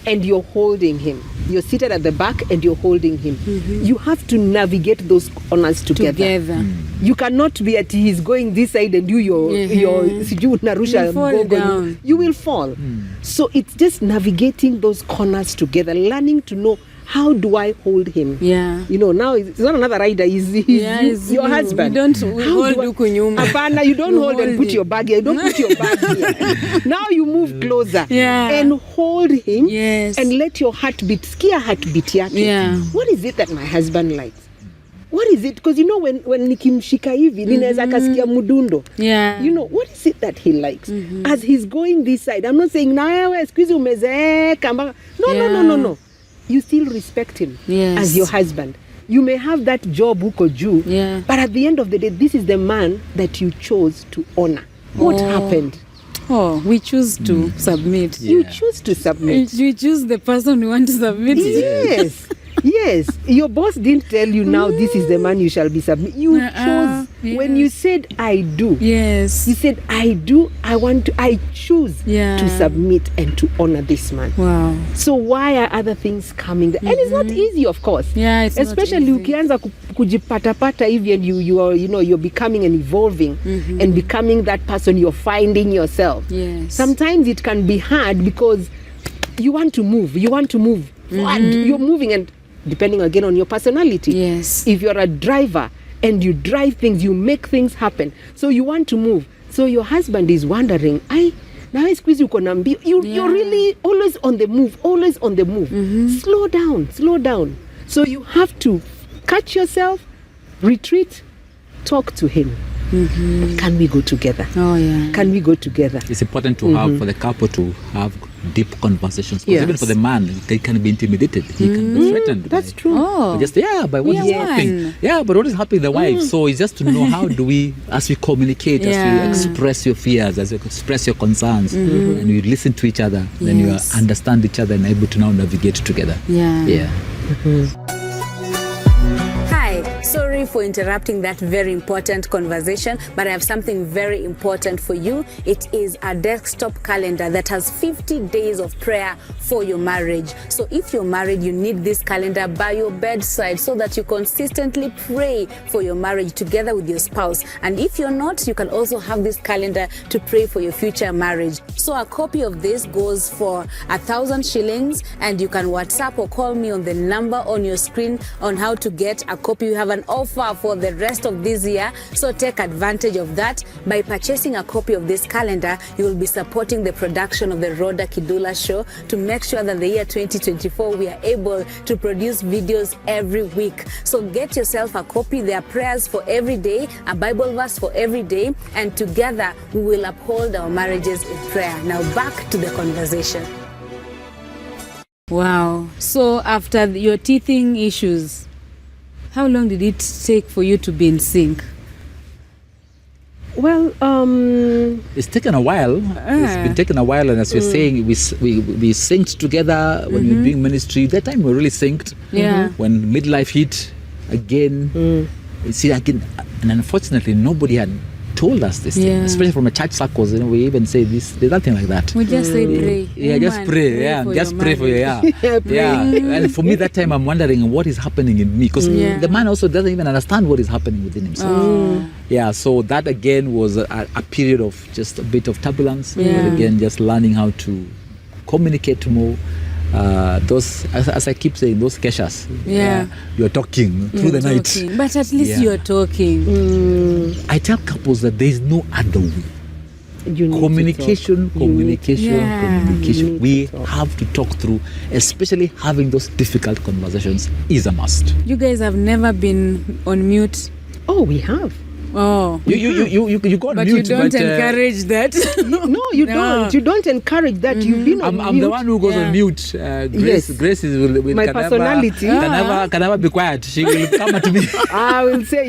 And you're holding him. You're seated at the back and you're holding him. You have to navigate those corners together. You cannot be at he's going this side and your narusha fall down. You will fall. So it's just navigating those corners together, learning to know, how do I hold him? Now it's not another rider, he's your husband. You don't hold Apana, you don't hold and put your bag here. You don't put your bag here. Now you move closer and hold him and let your heartbeat, skia heartbeat yake. What is it that my husband likes? What is it? Because when nikimshika hivi, ninaweza kasikia mudundo. What is it that he likes? As he's going this side, I'm not saying, na wewe siku hizi umezeeka. No. You still respect him as your husband. You may have that job uko juu, but at the end of the day, this is the man that you chose to honor. What happened? We choose to submit. You choose to submit. You choose the person you want to submit to. Yes. Your boss didn't tell you now this is the man you shall be submit. You chose. When you said I do. You said I do. I choose to submit and to honor this man. Wow. So why are other things coming there? And it's not easy, of course. It's especially ukianza kujipatapata hivi and you are you're becoming and evolving and becoming that person, you're finding yourself. Sometimes it can be hard because you want to move. You're moving, and depending again on your personality. If you're a driver and you drive things, you make things happen. So you want to move. So your husband is wondering, you're really always on the move, Slow down. So you have to catch yourself, retreat, talk to him. Can we go together? Can we go together? It's important to have, for the couple to have deep conversations. Because even for the man, they can be intimidated. He can be threatened. That's true. By what is happening. But what is happening the wife? So it's just to know, how do we, as we communicate, as you express your fears, as you express your concerns, and you listen to each other, then you understand each other and able to now navigate together. Sorry for interrupting that very important conversation, but I have something very important for you. It is a desktop calendar that has 50 days of prayer for your marriage. So if you're married, you need this calendar by your bedside so that you consistently pray for your marriage together with your spouse. And if you're not, you can also have this calendar to pray for your future marriage. So a copy of this goes for 1,000 shillings, and you can WhatsApp or call me on the number on your screen on how to get a copy. You have an offer for the rest of this year, so take advantage of that. By purchasing a copy of this calendar, you will be supporting the production of the Rawder Kidula Show to make sure that the year 2024 we are able to produce videos every week. So get yourself a copy. There are prayers for every day, a Bible verse for every day, and together we will uphold our marriages in prayer. Now back to the conversation. Wow. So after your teething issues, How long did it take for you to be in sync? Well, It's taken a while. It's been taken a while, and as we're saying, we synced together when we were doing ministry. That time we really synced. Yeah. When midlife hit, again, you see again, and unfortunately, nobody had told us this thing, especially from a church circles. We even say this. There's nothing like that. We just say pray. Yeah, just pray. Yeah, just pray for you. Yeah, Pray. yeah. And for me, that time, I'm wondering what is happening in me, because the man also doesn't even understand what is happening within himself. Yeah, so that again was a period of just a bit of turbulence. But again, just learning how to communicate more. Those, as I keep saying, those keshas. You're talking through the night. But at least you're talking. I tell couples that there is no other way. you need Communication. Yeah. We have to talk through, especially having those difficult conversations is a must. You guys have never been on mute. Oh, we have. Oh. You go on But mute, you don't encourage that. No, you don't. You don't encourage that. You've been on mute. I'm the one who goes on mute. Grace, Yes. Grace is My personality. Can never be quiet. She will come at me. I will say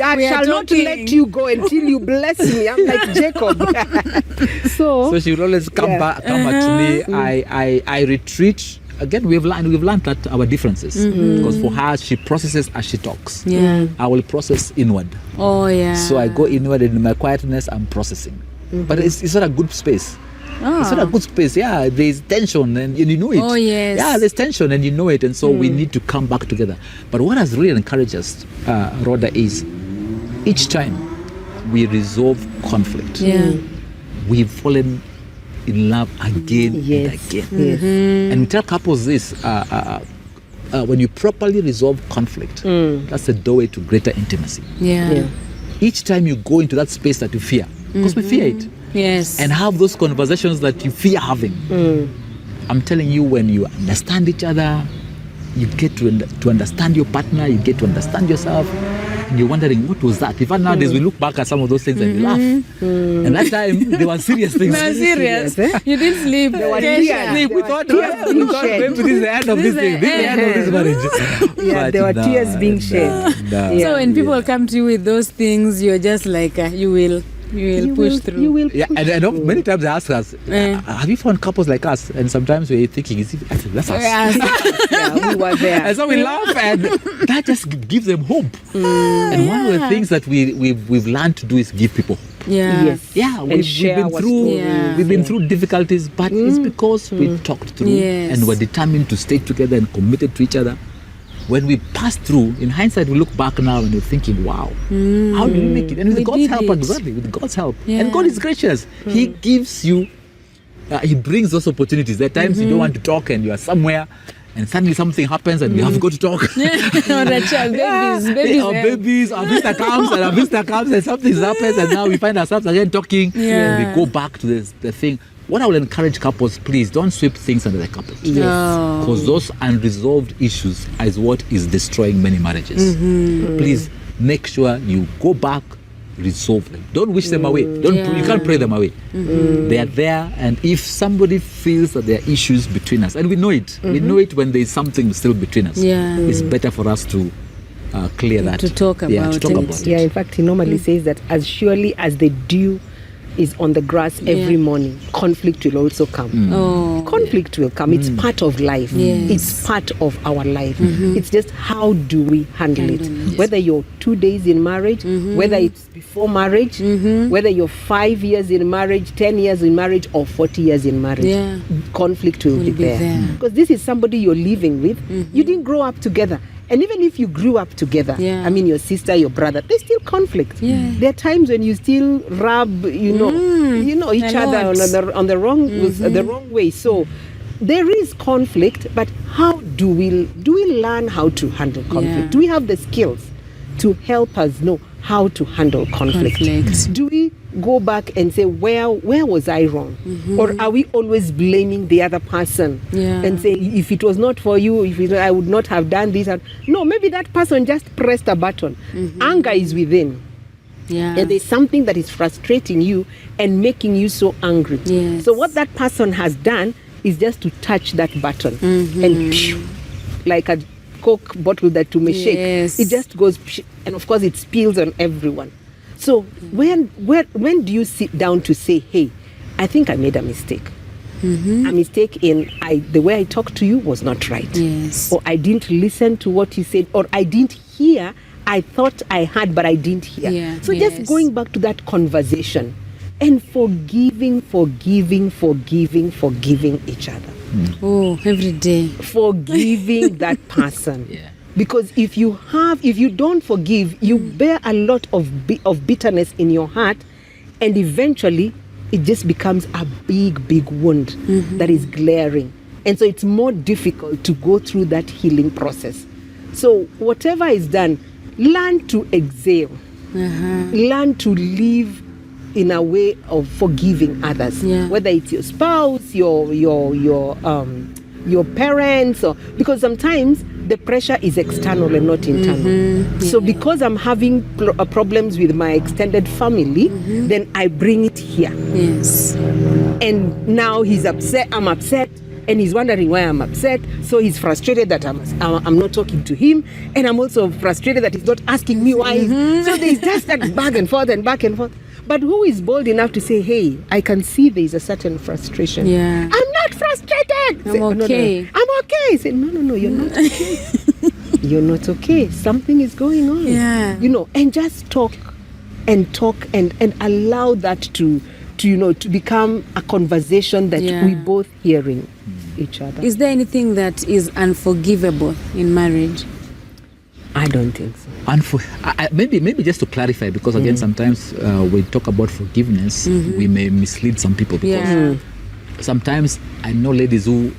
I We are shall not talking. let you go until you bless me. I'm like Jacob. So she will always come Yeah. at me. I retreat. Again, we've learned that our differences, because for her she processes as she talks. Yeah. I will process inward. Oh, yeah. So I go inward, and in my quietness I'm processing. But it's not a good space. It's not a good space. Yeah, there's tension, and you know it. Oh, yes. Yeah, there's tension, and you know it, and so we need to come back together. But what has really encouraged us, Rodah, is each time we resolve conflict, we've fallen in love again and Yes. again. Yes. And we tell couples this: when you properly resolve conflict, that's the doorway to greater intimacy. Yeah. Each time you go into that space that you fear, because we fear it, Yes. and have those conversations that you fear having. I'm telling you, when you understand each other, you get to understand your partner, you get to understand yourself, and you're wondering, what was that? In fact, nowadays we look back at some of those things and we laugh. And that time, they were serious things. No, serious. Serious, eh? You didn't sleep. There were Okay. tears. Sleep. We There thought, were tears being shed. maybe this is the end of this thing. This is the end of this marriage. Yeah, But there were no, tears being shed. no. Yeah. So when people come to you with those things, you're just like, you will push through. You will Yeah, push and through. many times they ask us, have you found couples like us? And sometimes we're thinking, I said, that's us. Yeah, we were there. And so we laugh, and that just gives them hope. And one of the things that we've learned to do is give people hope. Yeah. Yes. Yeah, And we've share been our through stories. we've been through difficulties, but it's because we talked through Yes. and we're determined to stay together and committed to each other. When we passed through, in hindsight, we look back now and we're thinking, wow, how did we make it? And with We God's did help, it. exactly, with God's help. Yeah. And God is gracious. He gives you, He brings those opportunities. There are times you don't want to talk and you are somewhere, and suddenly something happens and you have to go to talk. Or a child, babies. Our babies, our visitor comes and something happens, and now we find ourselves again talking. Yeah. And we go back to the thing. What I will encourage couples, please don't sweep things under the carpet. Yes. No. Because those unresolved issues is what is destroying many marriages. Please make sure you go back, resolve them. Don't wish them away. You can't pray them away. They are there, and if somebody feels that there are issues between us, and we know it, we know it when there is something still between us. Yeah. It's better for us to clear that. To talk Yeah, about to talk it. about Yeah, it. in fact, he normally says that as surely as the dew is on the grass every morning, conflict will also come. Oh. Conflict will come. It's part of life. Yes. It's part of our life. It's just how do we handle it? Whether you're 2 days in marriage, whether it's before marriage, whether you're 5 years in marriage, 10 years in marriage, or 40 years in marriage, Yeah. conflict will be be there. there. Because this is somebody you're living with. You didn't grow up together. And even if you grew up together, Yeah. I mean your sister, your brother, there's still conflict. Yeah. There are times when you still rub, each a other lot. on the wrong way. So there is conflict, but how do we learn how to handle conflict? Yeah. Do we have the skills to help us know how to handle conflict? Do we go back and say, where was I wrong? Or are we always blaming the other person Yeah. and say, if it was not for you, I would not have done this? No, maybe that person just pressed a button. Anger is within. Yeah. And there's something that is frustrating you and making you so angry. Yes. So what that person has done is just to touch that button and like a Coke bottle that you may shake. Yes. It just goes, and of course it spills on everyone. So when do you sit down to say, hey, I think I made a mistake. A mistake in the way I talked to you was not right. Yes. Or I didn't listen to what you said, or I didn't hear. I thought I had, but I didn't hear. Yeah. So just going back to that conversation and forgiving each other. Oh, every day. Forgiving that person. Yeah. Because if you don't forgive, you bear a lot of bitterness in your heart, and eventually it just becomes a big wound that is glaring. And so it's more difficult to go through that healing process. So whatever is done, learn to exhale. Learn to live in a way of forgiving others. Yeah. Whether it's your spouse, your parents, or because sometimes the pressure is external and not internal. So because I'm having problems with my extended family, then I bring it here. Yes. And now he's upset, I'm upset, and he's wondering why I'm upset. So he's frustrated that I'm not talking to him, and I'm also frustrated that he's not asking me why. So there's just that back and forth. But who is bold enough to say, hey, I can see there's a certain frustration. Yeah. I'm not frustrated. I'm okay. No. I'm okay. Say, no, you're not okay. You're not okay. Something is going on. Yeah. And just talk and allow that to become a conversation that we both hearing each other. Is there anything that is unforgivable in marriage? I don't think so. Maybe just to clarify, because again, sometimes when we talk about forgiveness, we may mislead some people, because sometimes I know ladies who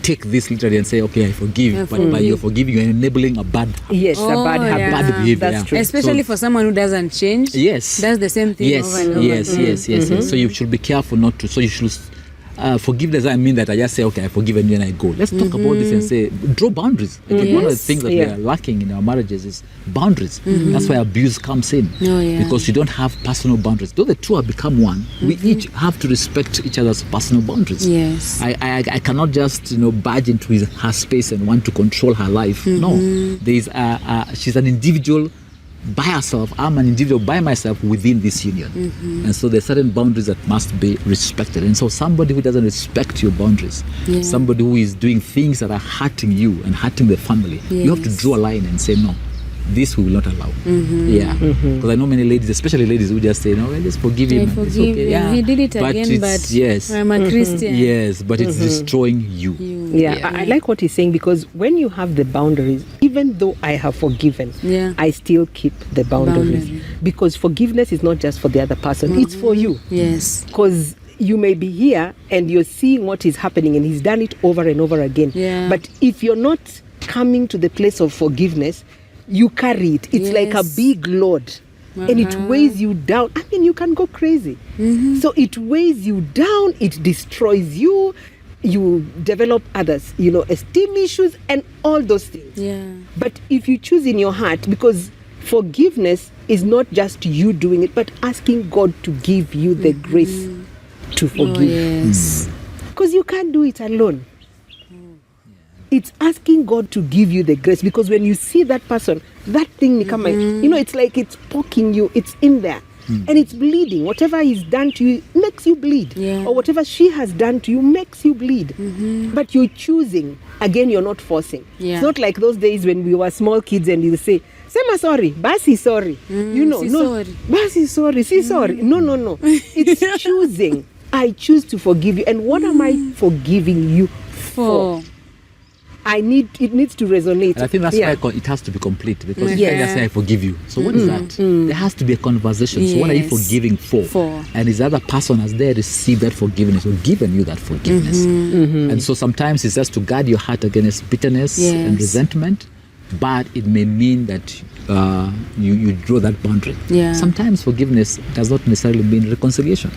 take this literally and say, okay, I forgive, but by your forgiving, you're enabling a bad habit. Yes, a bad habit. Bad behavior. That's true. Especially for someone who doesn't change. Yes. Does the same thing over and over. Yes. So you should be careful not to. So you should forgiveness doesn't mean that I just say, okay, I forgive and then I go. Let's talk about this and say, draw boundaries. Again, one of the things that we are lacking in our marriages is boundaries. That's why abuse comes in. Because you don't have personal boundaries. Though the two have become one, we each have to respect each other's personal boundaries. Yes. I cannot just barge into her space and want to control her life. No. There's she's an individual by herself. I'm an individual by myself within this union. And so there's certain boundaries that must be respected. And so somebody who doesn't respect your boundaries, somebody who is doing things that are hurting you and hurting the family, you have to draw a line and say, no, this we will not allow. Because I know many ladies, especially ladies, who just say, no, well, just forgive him. It's okay. He did it again, but I'm a Christian. Yes, but it's destroying you. I like what he's saying, because when you have the boundaries, even though I have forgiven, I still keep the boundaries. Because forgiveness is not just for the other person, it's for you. Yes. Because you may be here and you're seeing what is happening, and he's done it over and over again. But if you're not coming to the place of forgiveness, you carry it. It's like a big load. And it weighs you down. I mean, you can go crazy. So it weighs you down, it destroys you. You develop others, esteem issues and all those things. But if you choose in your heart, because forgiveness is not just you doing it, but asking God to give you the grace to forgive. Because you can't do it alone. It's asking God to give you the grace, because when you see that person, that thing, it's like it's poking you, it's in there. And it's bleeding. Whatever is done to you makes you bleed. Or whatever she has done to you makes you bleed. But you're choosing. Again, you're not forcing. It's not like those days when we were small kids and you say, Sema sorry, basi sorry. Basi sorry, si sorry. No. It's choosing. I choose to forgive you. And what am I forgiving you for? It needs to resonate. And I think that's why it has to be complete, because you can't just say I forgive you. So what is that? There has to be a conversation. So what are you forgiving for? And is the other person, has they received that forgiveness or given you that forgiveness? And so sometimes it's just to guard your heart against bitterness and resentment, but it may mean that you draw that boundary. Sometimes forgiveness does not necessarily mean reconciliation.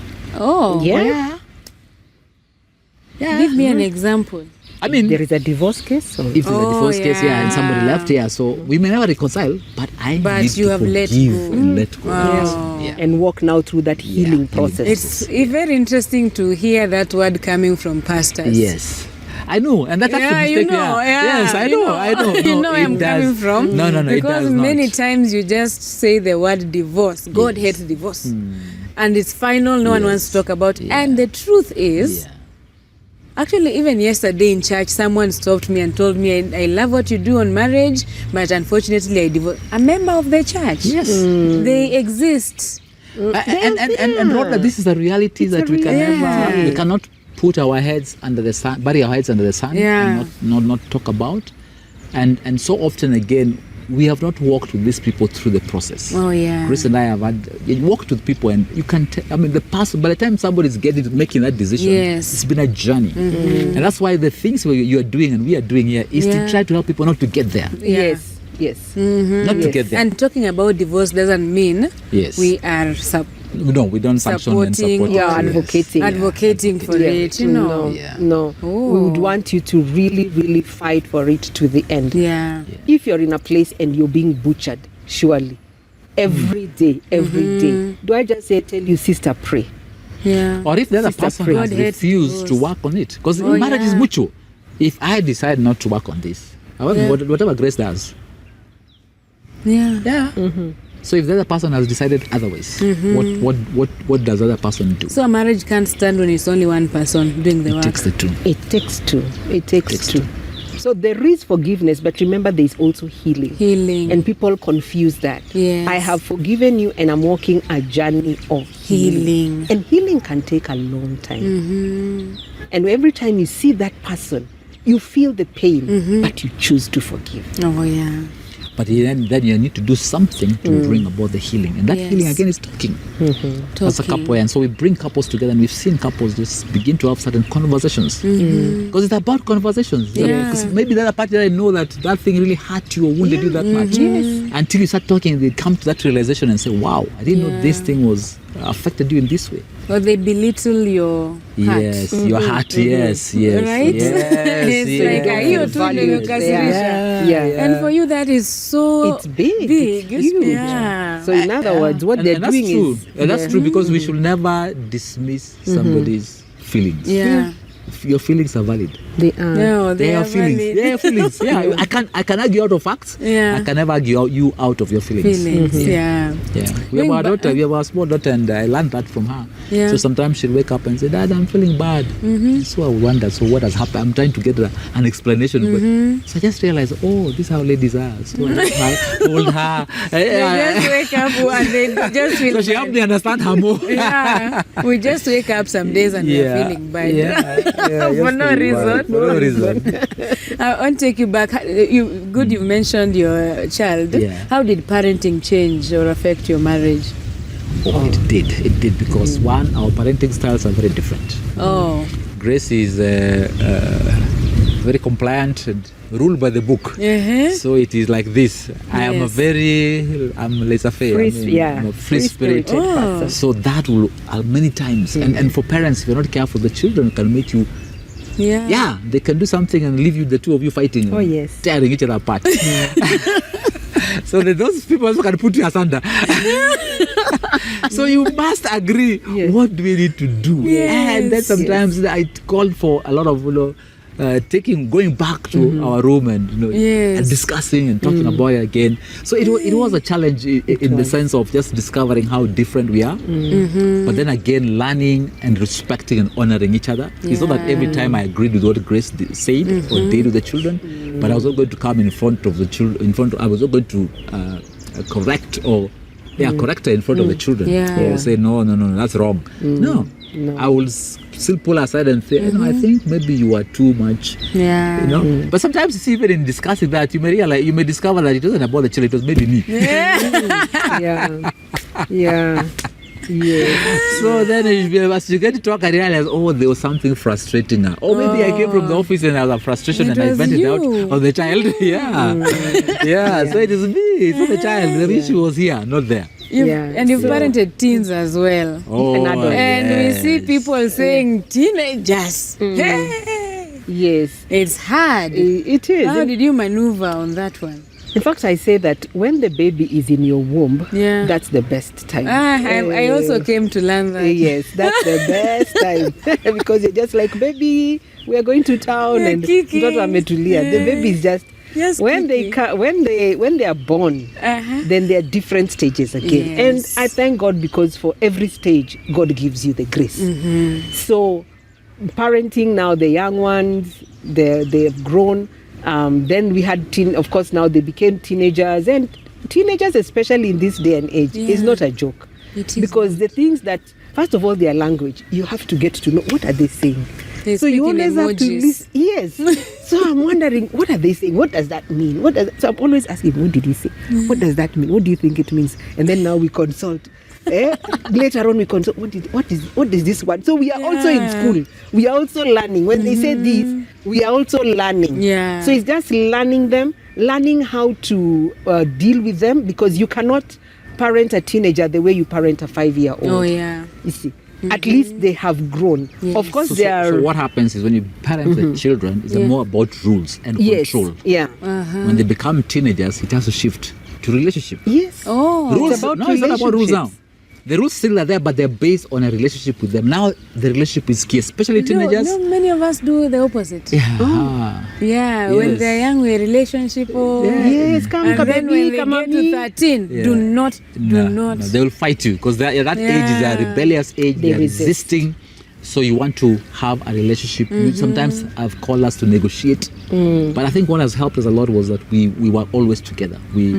Give me an example. I mean, there is a divorce case. If there's a divorce case, and somebody left here, so we may never reconcile, but I need to forgive and let go. And walk now through that healing process. It's very interesting to hear that word coming from pastors. Yes. I know, and that's the mistake. Yes, I know. You know where I'm coming from. No, it because does not. many times you just say the word divorce. God hates divorce. And it's final, no one wants to talk about it. And the truth is, actually, even yesterday in church, someone stopped me and told me, I love what you do on marriage, but unfortunately I divorced. A member of the church. Yes. They exist. And Rodah, this is a reality that we can we cannot put our heads under the sun, bury our heads under the sun, and not talk about. And so often again, we have not walked with these people through the process. Oh yeah. Chris and I have walked with people, and you can the person, by the time somebody is making that decision, it's been a journey. And that's why the things you are doing and we are doing here is to try to help people not to get there. Yes. Not to get there. And talking about divorce doesn't mean we are no, we don't function and support. Advocating for it, No. We would want you to really, really fight for it to the end. If you're in a place and you're being butchered, surely, every day, do I just tell you, sister, pray? Or if the other person has refused to work on it, because marriage is mutual. If I decide not to work on this, however, whatever Grace does, so if the other person has decided otherwise, what does the other person do? So a marriage can't stand when it's only one person doing the work. It takes two. So there is forgiveness, but remember there is also healing. And people confuse that. I have forgiven you and I'm walking a journey of healing. And healing can take a long time. And every time you see that person, you feel the pain, but you choose to forgive. But then you need to do something to bring about the healing. And that healing, again, is talking. As a couple. And so we bring couples together, and we've seen couples just begin to have certain conversations. Because it's about conversations. Because maybe the other party doesn't know that thing really hurt you or wounded you that much. Until you start talking, they come to that realization and say, wow, I didn't know this thing was affected you in this way. Or they belittle your heart. Yes, your heart, yes. Right? It's And for you, that is so it's big. It's huge. So in other words, what they're doing is... That's true, because we should never dismiss somebody's feelings. Your feelings are valid. They are. No, they are feelings. valid. They are feelings. I can argue out of facts. I can never argue you out of your feelings. We have our daughter. We have our small daughter, and I learned that from her. So sometimes she'll wake up and say, "Dad, I'm feeling bad." So I wonder, so what has happened? I'm trying to get an explanation. So I just realized, oh, this is how ladies are. So I told her. They just wake up and they just feel so she helped me understand her more. We just wake up some days and we're feeling bad. For no reason. I want to take you back. You mentioned your child. How did parenting change or affect your marriage? It did because one, our parenting styles are very different. Grace is very compliant and ruled by the book. So it is like this. I'm laissez-faire. I'm a free spirit. So that will many times. And for parents, if you're not careful, the children can make you. They can do something and leave you, the two of you fighting. Tearing each other apart. So those people also can put you asunder. So you must agree. What do we need to do? And then sometimes I call for a lot of going back to our room and and discussing and talking about it again. So it was a challenge in the sense of just discovering how different we are, but then again learning and respecting and honoring each other. It's not that every time I agreed with what Grace said or did with the children, but I was not going to come in front of the children. I was not going to correct her in front of the children or say no, that's wrong. No. I will still pull aside and say, I think maybe you are too much. But sometimes it's even in discussing that you may discover that it wasn't about the children, it was maybe me. So then as you get to talk, I realized, there was something frustrating her. Or maybe I came from the office and I was a frustration and I vented out on the child. So it is me, it's not the child. The issue was here, not there. You've parented teens as well. And we see people saying teenagers. Yes. It's hard. It is. How did you maneuver on that one? In fact, I say that when the baby is in your womb, that's the best time. I also came to learn that. Yes, that's the best time. Because you're just like, baby, we are going to town, and Kiki. mtoto ametulia. The baby is just Yes, when Kiki. when they are born, then there are different stages again. Yes. And I thank God, because for every stage, God gives you the grace. So parenting now, the young ones, they've grown. Then we had of course now they became teenagers, and teenagers, especially in this day and age, is not a joke. It is because the things that, first of all, their language, you have to get to know what are they saying. They So speak you in always have to emojis. listen. Yes. So I'm wondering, what are they saying? What does that mean? So I'm always asking, what did he say? What does that mean? What do you think it means? And then now we consult. Later on we consult. What is this one? So we are also in school. We are also learning. When they say this, we are also learning. Yeah. So it's just learning them, learning how to deal with them, because you cannot parent a teenager the way you parent a 5-year-old. Oh, yeah. You see, at least they have grown. Yes. Of course, So, they are. so what happens is when you parent the children, it's more about rules and Yes. control. Yeah. When they become teenagers, it has to shift to relationship. Yes. Oh. Rules, It's about no, it's not about rules now. relationships. The rules still are there, but they're based on a relationship with them. Now the relationship is key, especially teenagers. No, many of us do the opposite. Yeah. Yeah, when Yes. they're young, we're relationship. Yes, come, And then when baby, they come, get to mommy. 13, Yeah. do not. No, they will fight you because that age is a rebellious age. They They're resist. resisting. So you want to have a relationship. Sometimes I've called us to negotiate, but I think what has helped us a lot was that we were always together. We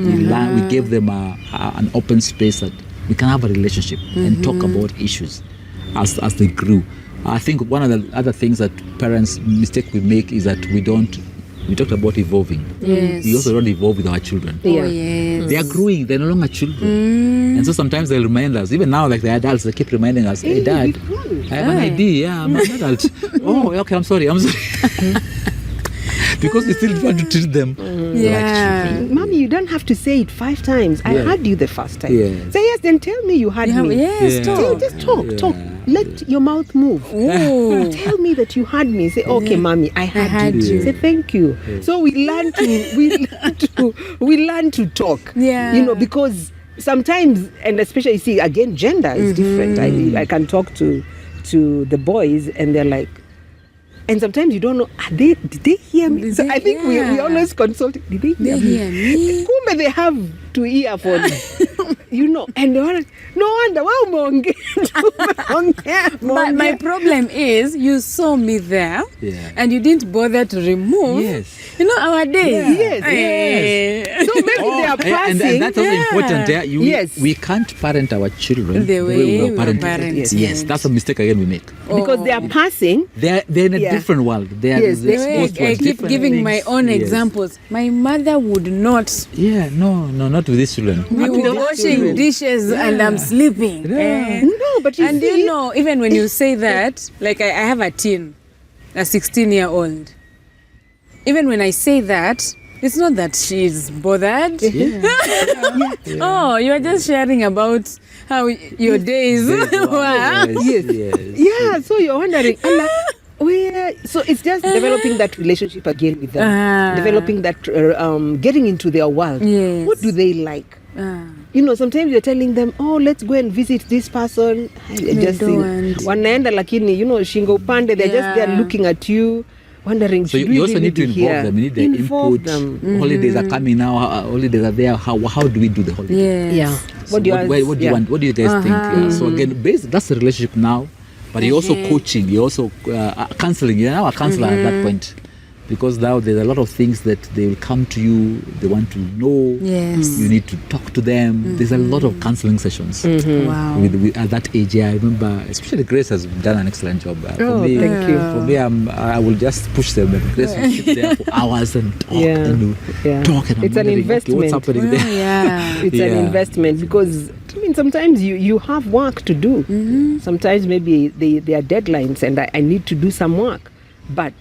gave them an open space that we can have a relationship and talk about issues as they grew. I think one of the other things that parents mistake we make is that we talked about evolving. Yes. We also don't evolve with our children. Oh, Yeah. yes. They are growing, they're no longer children. And so sometimes they'll remind us, even now, like the adults, they keep reminding us, hey, Dad, I have an ID, yeah, I'm an adult. Oh, okay, I'm sorry. Because we still want to treat them like Yeah. children. Mommy, you don't have to say it 5 times. I Yeah. heard you the first time. Yes. Say yes, then tell me you had me. Yes, Yeah. talk. Just talk. Yeah. Let your mouth move. Ooh. Tell me that you had me. Say, okay, mommy, I had had you. you. Say, thank you. So we learn to talk. Yeah. You know, because sometimes, and especially, see, again, gender is different. I can talk to the boys, and they're like, and sometimes you don't know, did they hear me? So I think we always consult, did they hear me? Kumbe they have to earphones, you know, and they want, no wonder, wow, But my problem is, you saw me there, and you didn't bother to remove. Yes. You know, our days. Yes, Hey. So maybe they are passing. And that's also important. Yeah? Yes. We can't parent our children The way we were parented. parented. Yes, that's a mistake again we make. Because they are passing. They're in a different world. They are Yes, exposed to I keep different giving things. my own Yes. examples. My mother would not. Yeah, no, not with these children. We were washing dishes and I'm sleeping. Eh. No, but you And see, you know, even when you say that, like I have a teen, a 16-year-old. Even when I say that, it's not that she's bothered. Oh, you're just sharing about how your days were. yeah, so you're wondering, so it's just developing that relationship again with them, developing that, getting into their world. Yes. What do they like? You know, sometimes you're telling them, oh, let's go and visit this person. Just wanaenda lakini, you know, shingo upande, they're just there looking at you, wondering. So you also need to involve them. You need their input. Holidays are coming now. Holidays are there. How do we do the holidays? Yes. Yeah. So what do you want? What do you guys think? Yeah. So again, that's the relationship now. But you're also coaching. You're also counseling. You're now a counselor at that point. Because now there's a lot of things that they will come to you, they want to know. Yes. You need to talk to them. There's a lot of counseling sessions. Wow. With at that age, I remember, especially Grace has done an excellent job. Thank you. For me, I will just push them, and Grace will sit there for hours and talk and talk. And It's an investment. Okay, what's happening there? Yeah. It's an investment because, I mean, sometimes you have work to do. Sometimes maybe there are deadlines and I need to do some work. But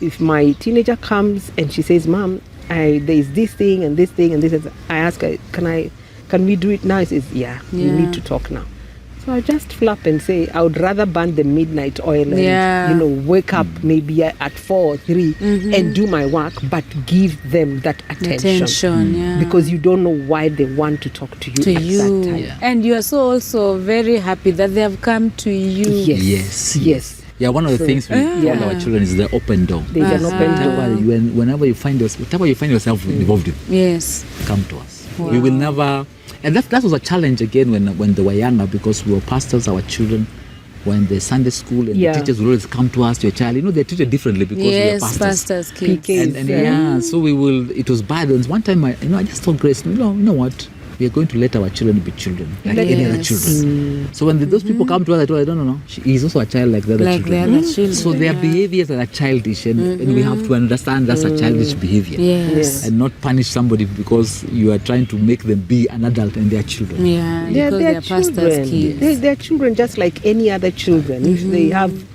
if my teenager comes and she says, Mom, there is this thing and this thing and this, I ask her, can we do it now? She says, yeah, we need to talk now. So I just flap and say, I would rather burn the midnight oil and, wake up maybe at 4 or 3 and do my work, but give them that attention. Because you don't know why they want to talk to you at that time. And you are so also very happy that they have come to you. Yes. Yeah, one of the things we tell our children is the open door. There's an open door. Whenever you find yourself involved in, Yes. come to us. Wow. We will never. And that was a challenge again when they were younger, because we were pastors. Our children, when the Sunday school and the teachers will always come to us, your child, they're treated differently because we are pastors. Kids. And so it was bad. And one time I just told Grace, you know what? We are going to let our children be children, like any other children. So when those people come to us, I told her, no, he's also a child like the other children. So their behaviors are childish, and we have to understand that's a childish behavior. Yes. And not punish somebody because you are trying to make them be an adult and they're children. Yeah, because they're pastors' kids. They're children just like any other children. If they have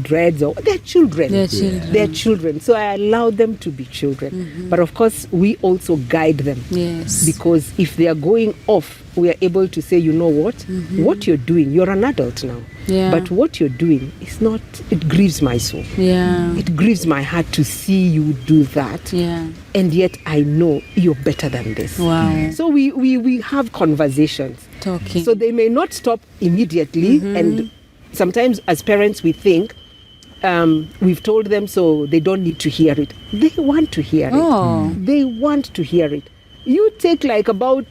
dreads, or they're children. They're children. So I allow them to be children. But of course, we also guide them. Yes. Because if they are going off, we are able to say, you know what? What you're doing, you're an adult now. Yeah. But what you're doing is not, it grieves my soul. Yeah. It grieves my heart to see you do that. Yeah. And yet I know you're better than this. Wow. So we have conversations. Talking. So they may not stop immediately, and sometimes as parents we think we've told them so they don't need to hear it. They want to hear it. They want to hear it. You take like about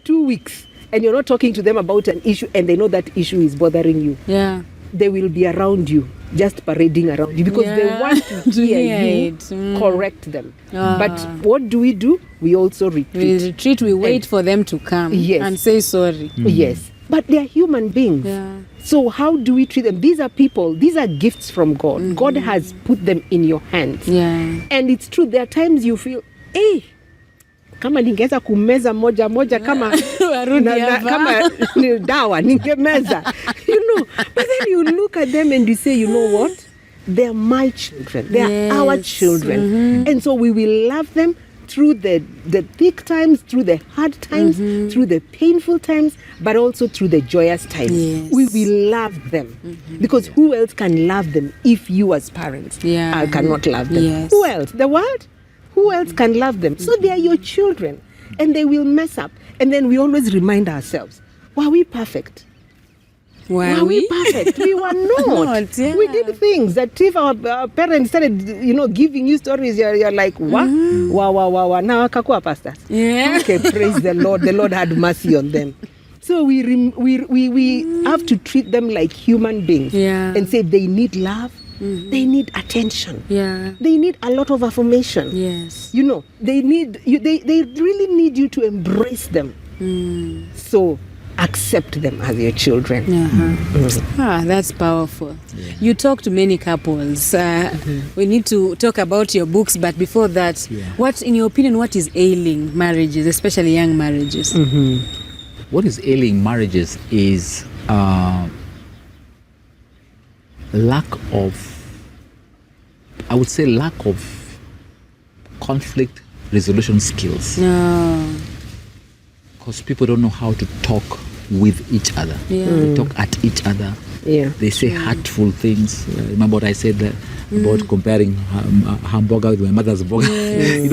2 weeks and you're not talking to them about an issue, and they know that issue is bothering you. Yeah. They will be around you, just parading around you, because they want to hear you correct them. But what do? We also retreat. We wait for them to come and say sorry. Yes. But they are human beings. Yeah. So how do we treat them? These are people. These are gifts from God. God has put them in your hands. Yeah. And it's true. There are times you feel, hey, kama ningeweza kumeza moja kama kama dawa ningemeza. But then you look at them and you say, you know what? They're my children. They are our children. And so we will love them through the thick times, through the hard times, through the painful times, but also through the joyous times. Yes. We will love them. Because who else can love them if you as parents cannot love them? Yes. Who else? The world? Who else can love them? So they are your children, and they will mess up. And then we always remind ourselves, were we perfect? Were we perfect? We were not. We did things that if our parents started, giving you stories, you're like, what? Wow. Now kakua pastors. Yeah. Okay, praise the Lord. The Lord had mercy on them. So we have to treat them like human beings and say they need love. They need attention. Yeah. They need a lot of affirmation. Yes. They need you. They really need you to embrace them. So accept them as your children. That's powerful. You talk to many couples. We need to talk about your books, but before that, what, in your opinion, what is ailing marriages, especially young marriages? What is ailing marriages is lack of conflict resolution skills. Because people don't know how to talk with each other. They talk at each other. They say hurtful things. Remember what I said about comparing hamburger with my mother's burger?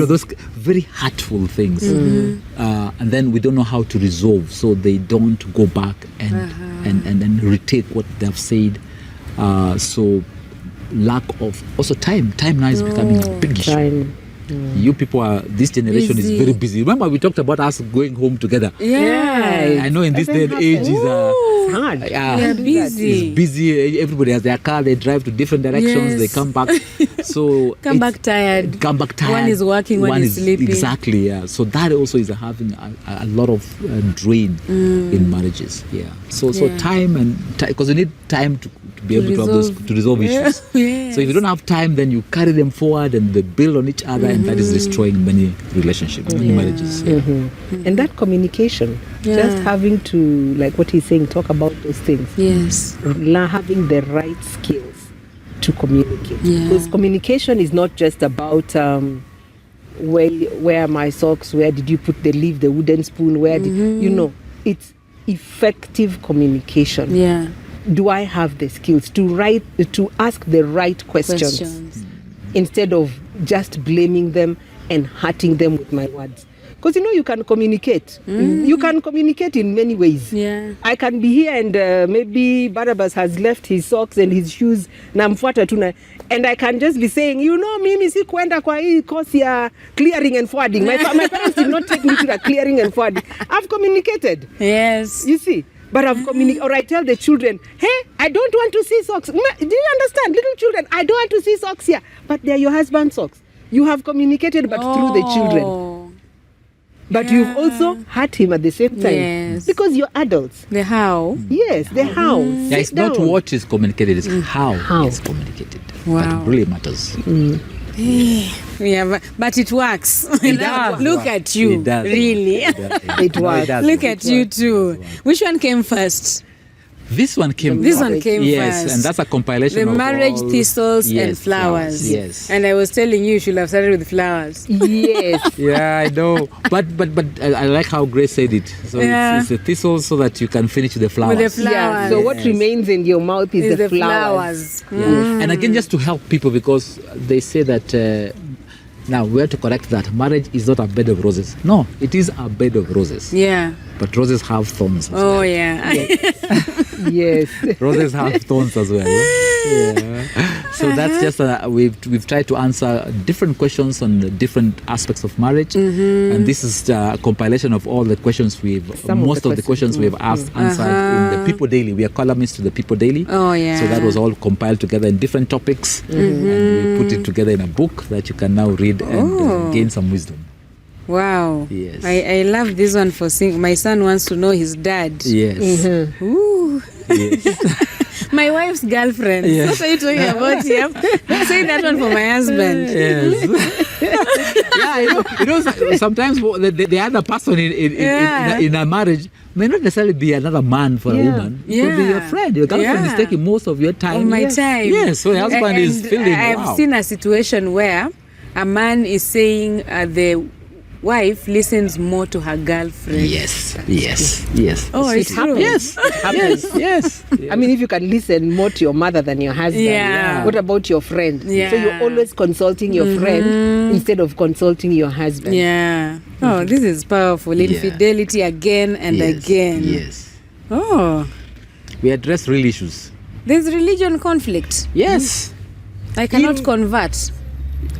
Those very hurtful things. And then we don't know how to resolve, so they don't go back and retake what they've said. So lack of also time now is becoming a big issue. You people this generation is very busy. Remember we talked about us going home together. I know in this day and age is hard. They're busy. It's busy. Everybody has their car. They drive to different directions. They come back. So come back tired. One is working, one is sleeping. Exactly. So that also is having a lot of drain in marriages. So time because you need time to be able to resolve issues. So if you don't have time, then you carry them forward and they build on each other, and that is destroying many relationships, many marriages. And that communication, just having to, like what he's saying, talk about those things. Having the right skills to communicate. Because communication is not just about where are my socks, where did you put the wooden spoon, where did it's effective communication. Do I have the skills to ask the right questions instead of just blaming them and hurting them with my words? Because you can communicate. You can communicate in many ways. Yeah. I can be here and maybe Barnabas has left his socks and his shoes namfuata tuna, and I can just be saying, mimi si kwenda kwa hii course ya clearing and forwarding. My parents did not take me to the clearing and forwarding. I've communicated. Yes. You see? But I've communicated, or I tell the children, hey, I don't want to see socks. Do you understand? Little children, I don't want to see socks here. But they're your husband's socks. You have communicated, but through the children. But you've also hurt him at the same time. Yes. Because you're adults. The how. Yes, the how. Yeah, it's not what is communicated, it's how it's communicated. Wow. That really matters. Yeah, but it works. It does Look work. at you. It does. Really. It works. does Look work. at you too. Which one came first? This one came This first. one came Yes, first. and that's a compilation The of marriage, all- thistles, Yes, and flowers. Yes. And I was telling you should have started with flowers. Yes. Yeah, I know. But I like how Grace said it. So Yeah. it's a thistle so that you can finish with the flowers. With the flowers. Yeah. So what Yes. remains in your mouth is Is the flowers. And again, just to help people, because they say that now we have to correct that marriage is not a bed of roses. No, it is a bed of roses. Yeah. But roses have thorns as Oh well. yeah. Yes. Roses have thorns as well. Yeah. So that's just we've tried to answer different questions on the different aspects of marriage, and this is a compilation of all the questions most of the questions we've answered in the People Daily. We are columnists to the People Daily. Oh yeah. So that was all compiled together in different topics, and we put it together in a book that you can now read and gain some wisdom. Wow. Yes. I love this one for seeing. My son wants to know his dad. Yes. Ooh. Yes. My wife's girlfriend. Yes. What are you talking about here? Say that one for my husband. Yes. Yeah, sometimes the other person in a marriage may not necessarily be another man for a woman. It could be your friend. Your girlfriend is taking most of your time. Of my time. Yes, so your husband is feeling, I've seen a situation where a man is saying the wife listens more to her girlfriend. Yes. Oh, it's true. Yes. Yes. I mean, if you can listen more to your mother than your husband, Yeah. what about your friend? Yeah. So you're always consulting your friend instead of consulting your husband. Yeah. Oh, this is powerful. Yeah. Infidelity again and again. Yes. Oh, We address real issues. there's religion conflict. Yes. I cannot convert.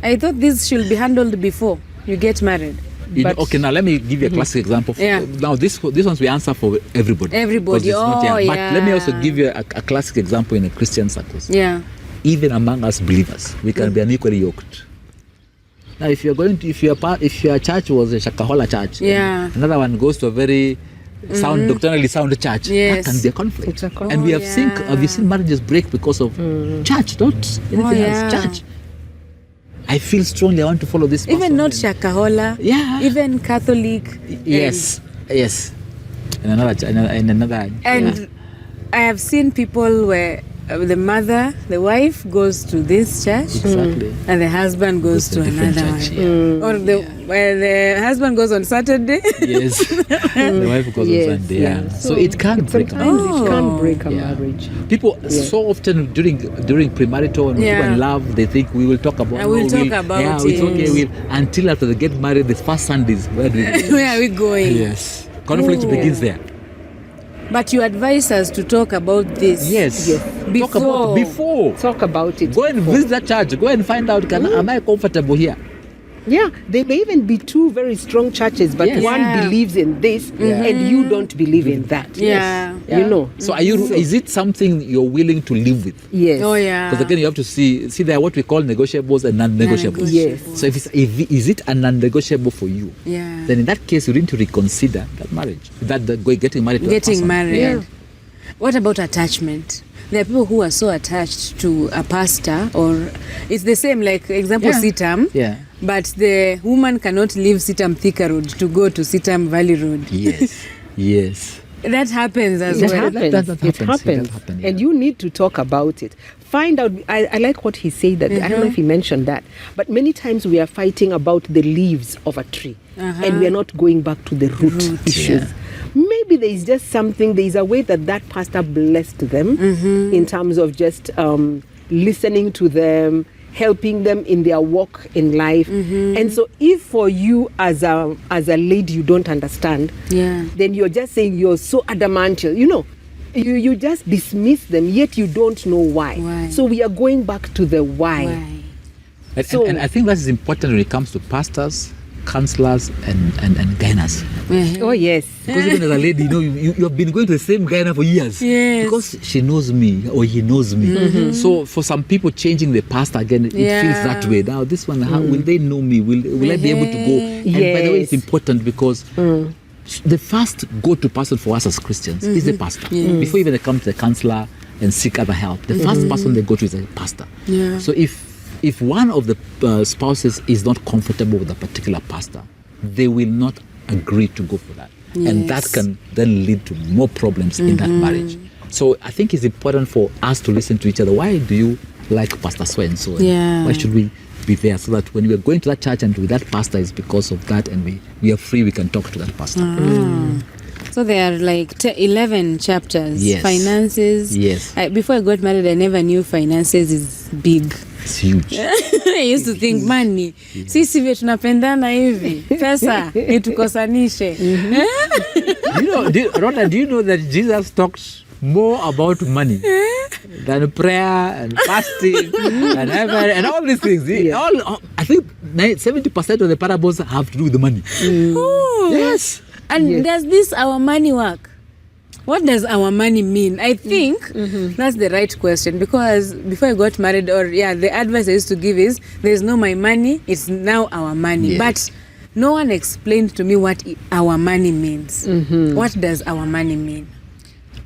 I thought this should be handled before you get married. Okay, now let me give you a classic example. Yeah. Now, this ones we answer for everybody. Everybody. 'Cause it's not- Oh, But let me also yeah. give you a classic example in the Christian circles. Yeah. Even among us believers, we can be unequally yoked. Now, if your church was a Shakahola church, Yeah. and another one goes to a very doctrinally sound church, Yes. that can be a conflict. It's a conflict. And we have seen marriages break because of church, not anything else. Church. I feel strongly I want to follow this person. Even not and- Shakahola. Yeah. Even Catholic. Yes. In another. And I have seen people where the wife goes to this church, Exactly. and the husband goes to different another church, one. Or where the husband goes on Saturday. Yes. The wife goes Yes, on Sunday. yeah. Yeah. So it can break. Sometimes it can break a Yeah. marriage. People so often during premarital and people Yeah. in love, they think we will talk about. We'll talk about yeah, it. it's okay. Until after they get married, the first Sundays where do we go? Where are we going? Yes. Conflict Ooh. begins there. But you advise us to talk about this. Yes. Talk about before. Talk about it. Go and visit that church. Go and find out. Am I comfortable here? Yeah, there may even be two very strong churches, but Yes. one Yeah. believes in this and you don't believe in that. Yeah. You know. So is it something you're willing to live with? Yes. Oh yeah. Because again, you have to see there are what we call negotiables and non-negotiables. Yes. So is it a non-negotiable for you? Yeah. Then in that case, you need to reconsider that marriage, getting married. To a Getting person. married. Yeah. What about attachment? There are people who are so attached to a pastor, or it's the same, like example, Yeah. Sitam. Yeah. But the woman cannot leave Sitam Thika Road to go to Sitam Valley Road. Yes. That happens as It well. happens. That It happens. happens. It does happen, yeah. And you need to talk about it. Find out. I like what he said. That I don't know if he mentioned that, but many times we are fighting about the leaves of a tree, and we are not going back to the root issues. Maybe there is just something. There is a way that pastor blessed them in terms of just listening to them, helping them in their walk in life. And so if for you as a lady you don't understand, then you're just saying you're so adamant, you just dismiss them, yet you don't know why. So we are going back to the why. And I think that is important when it comes to pastors, counselors, and guiders. Oh yes, because even as a lady, you have been going to the same guider for years. Because she knows me or he knows me. So for some people, changing the pastor again, it feels that way. Now this one, how will they know me? Will I be able to go? And by the way, it's important because the first go-to person for us as Christians is the pastor. Before even they come to the counselor and seek other help, the first person they go to is the pastor. So if one of the spouses is not comfortable with a particular pastor, they will not agree to go for that. And that can then lead to more problems in that marriage. So I think it's important for us to listen to each other. Why do you like Pastor so and so? Why should we be there? So that when we are going to that church and with that pastor, it's because of that, and we are free, we can talk to that pastor. So there are like 11 chapters. Finances. Before I got married, I never knew finances is big. It's huge. I used to think money. Sisi vile tunapendana hivi. Pesa itukosanishe. Rodah, do you know that Jesus talks more about money than prayer and fasting and all these things? I think 70% of the parables have to do with the money. Yes. And does this our money work? What does our money mean? I think that's the right question, because before I got married, the advice I used to give is, there's no my money, it's now our money. But no one explained to me what our money means. What does our money mean?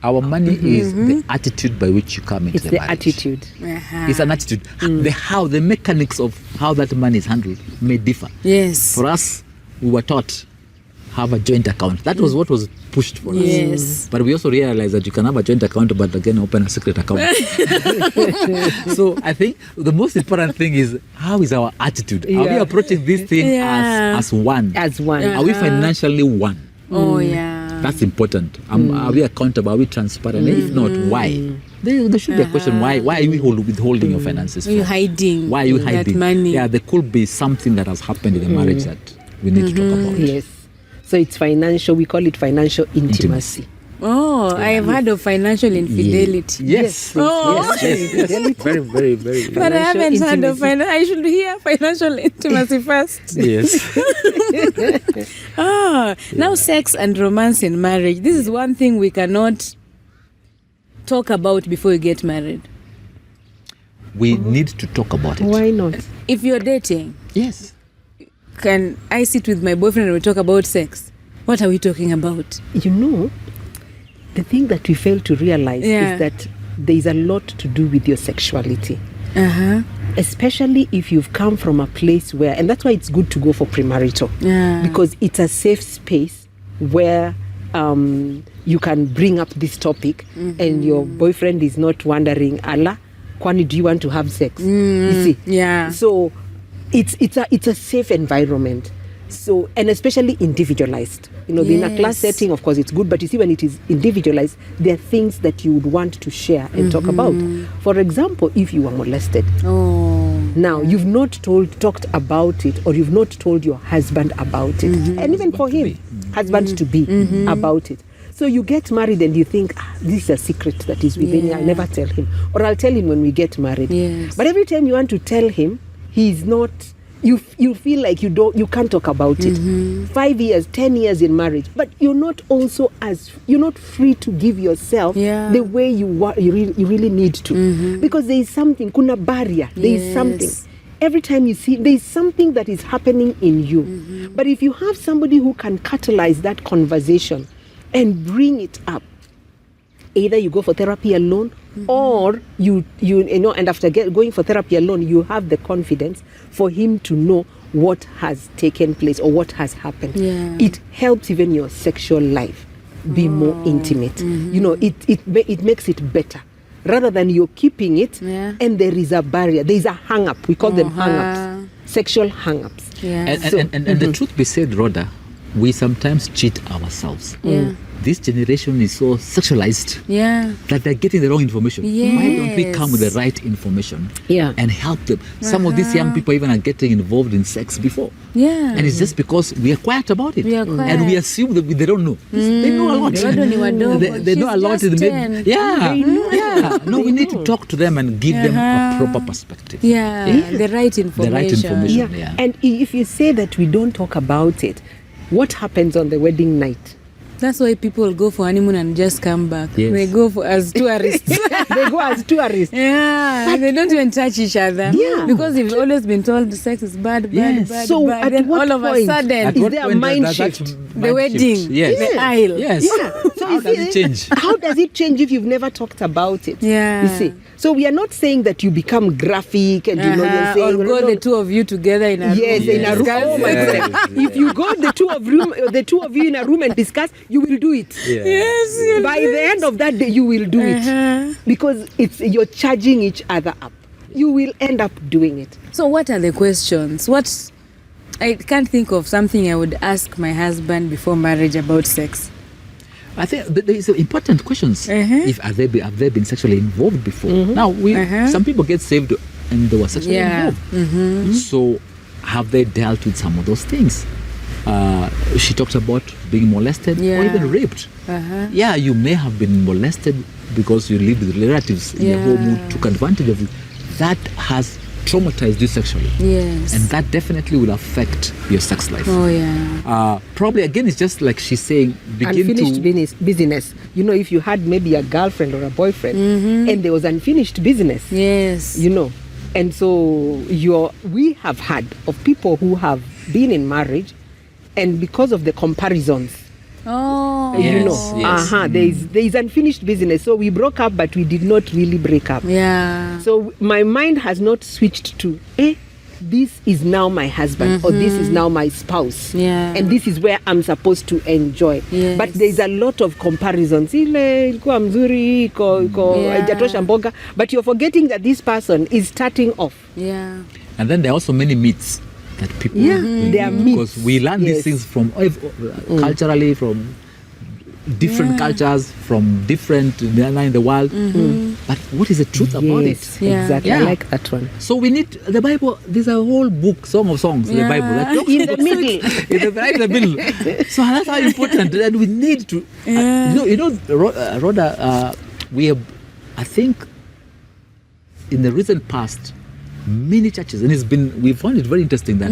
Our money is the attitude by which you come into the marriage. Attitude. It's an attitude. The mechanics of how that money is handled may differ. For us, we were taught, have a joint account. That was what was pushed for us. But we also realized that you can have a joint account, but again open a secret account. So I think the most important thing is, how is our attitude? Are we approaching this thing as one? As one. Are we financially one? That's important. Are we accountable? Are we transparent? If not, why? There should be a question. Why are you withholding your finances? Are you hiding? Why are you hiding? That money? There could be something that has happened in the marriage that we need to talk about. Yes. So it's financial, we call it financial intimacy. I have heard of financial infidelity. Yes. Very, very, very. But I haven't heard of I should hear financial intimacy first. Yes. Now sex and romance in marriage. This is one thing we cannot talk about before you get married. We need to talk about it. Why not? If you're dating. Yes. Can I sit with my boyfriend and we talk about sex? What are we talking about? The thing that we fail to realize is that there is a lot to do with your sexuality. Especially if you've come from a place where, and that's why it's good to go for premarital, because it's a safe space where you can bring up this topic and your boyfriend is not wondering, Allah, kwani, do you want to have sex? You see? So it's a safe environment. So, and especially individualized. In a class setting, of course, it's good, but you see, when it is individualized, there are things that you would want to share and talk about. For example, if you were molested. Now, you've not talked about it, or you've not told your husband about it. And even for him, husband to be about it. So you get married and you think, this is a secret that is within me, I'll never tell him. Or I'll tell him when we get married. But every time you want to tell him, he's not... You feel like you can't talk about it. 5 years, 10 years in marriage, but you're not free to give yourself the way you really need to, because there is something, kuna barrier. There is something. Every time you see, there is something that is happening in you. But if you have somebody who can catalyze that conversation and bring it up, either you go for therapy alone, or you and after going for therapy alone, you have the confidence for him to know what has taken place or what has happened. It helps even your sexual life be more intimate. It makes it better, rather than you're keeping it and there is a barrier. There is a hang-up. We call them hang-ups, sexual hang-ups. And the truth be said, Rodah, we sometimes cheat ourselves. Yeah. This generation is so sexualized Yeah. that they're getting the wrong information. Why don't we come with the right information and help them? Some of these young people even are getting involved in sex before. Yeah. And it's just because we are quiet about it. We are quiet. And we assume that they don't know. They know a lot. They know a lot. She's just 10. No, we need to talk to them and give them a proper perspective. The right information. The right information. Yeah. And if you say that we don't talk about it, what happens on the wedding night? That's why people go for honeymoon and just come back. Yes. They go for as tourists. They go as tourists. Yeah, they don't even touch each other. Yeah. Because they've always been told sex is bad. So bad. at Then what all of a point sudden, is there a mind shift? The wedding, the aisle. Yes. Yeah. So How does it change? How does it change if you've never talked about it? Yeah. You see. So we are not saying that you become graphic and you're saying or go the two of you together in a room. Yes, in a room. Oh my Yes. God. If you go the two of you in a room and discuss, you will do it. Yeah. Yes. By the end of that day, you will do it because you're charging each other up. You will end up doing it. So what are the questions? I can't think of something I would ask my husband before marriage about sex. I think there is important questions. If have they been sexually involved before? Now some people get saved and they were sexually involved. So have they dealt with some of those things? She talked about being molested or even raped. Yeah, you may have been molested because you lived with relatives in your home who took advantage of you. That has traumatized you sexually. Yes. And that definitely will affect your sex life. Oh yeah. Probably again, it's just like she's saying, unfinished business. You know, if you had maybe a girlfriend or a boyfriend and there was unfinished business. Yes. You know, and so we have heard of people who have been in marriage, and because of the comparisons. Oh. You know, there is unfinished business. So we broke up, but we did not really break up. Yeah. So my mind has not switched to, this is now my husband or this is now my spouse. Yeah. And this is where I'm supposed to enjoy. Yes. But there's a lot of comparisons. Ile ilikuwa mzuri, haijatosha mboga. But you're forgetting that this person is starting off. Yeah. And then there are also many myths that people there are myths. because we learn these things from culturally, from different cultures, from different in the world. But what is the truth about it? Yeah. Exactly. Yeah. I like that one. So we need the Bible. There's a whole book, Song of Songs, in the Bible. That talks In the about middle. sex. Right in the middle. So that's how important. And we need to. Rodah, we have, I think, in the recent past, many churches, and we found it very interesting that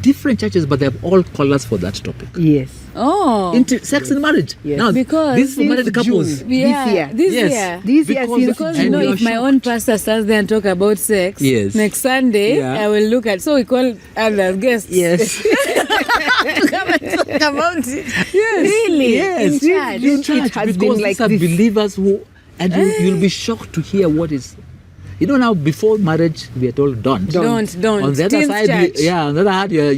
different churches, but they have all called us for that topic. Yes. Oh. Into sex and marriage. Yes. Now, Because this is for married couples. This year. This Yes. year. This year since Because And you know, you're if my own pastor starts there and talk about sex, Yes. next Sunday Yeah. I will look at. So we call other guests. Yes. to come and talk about it. Yes. Really? Yes. In church. In church. It has been because like these are this. believers who, and you'll be shocked to hear what is. You know, now before marriage, we are told don't. Don't. On the other Teens side, church. on the other side, you're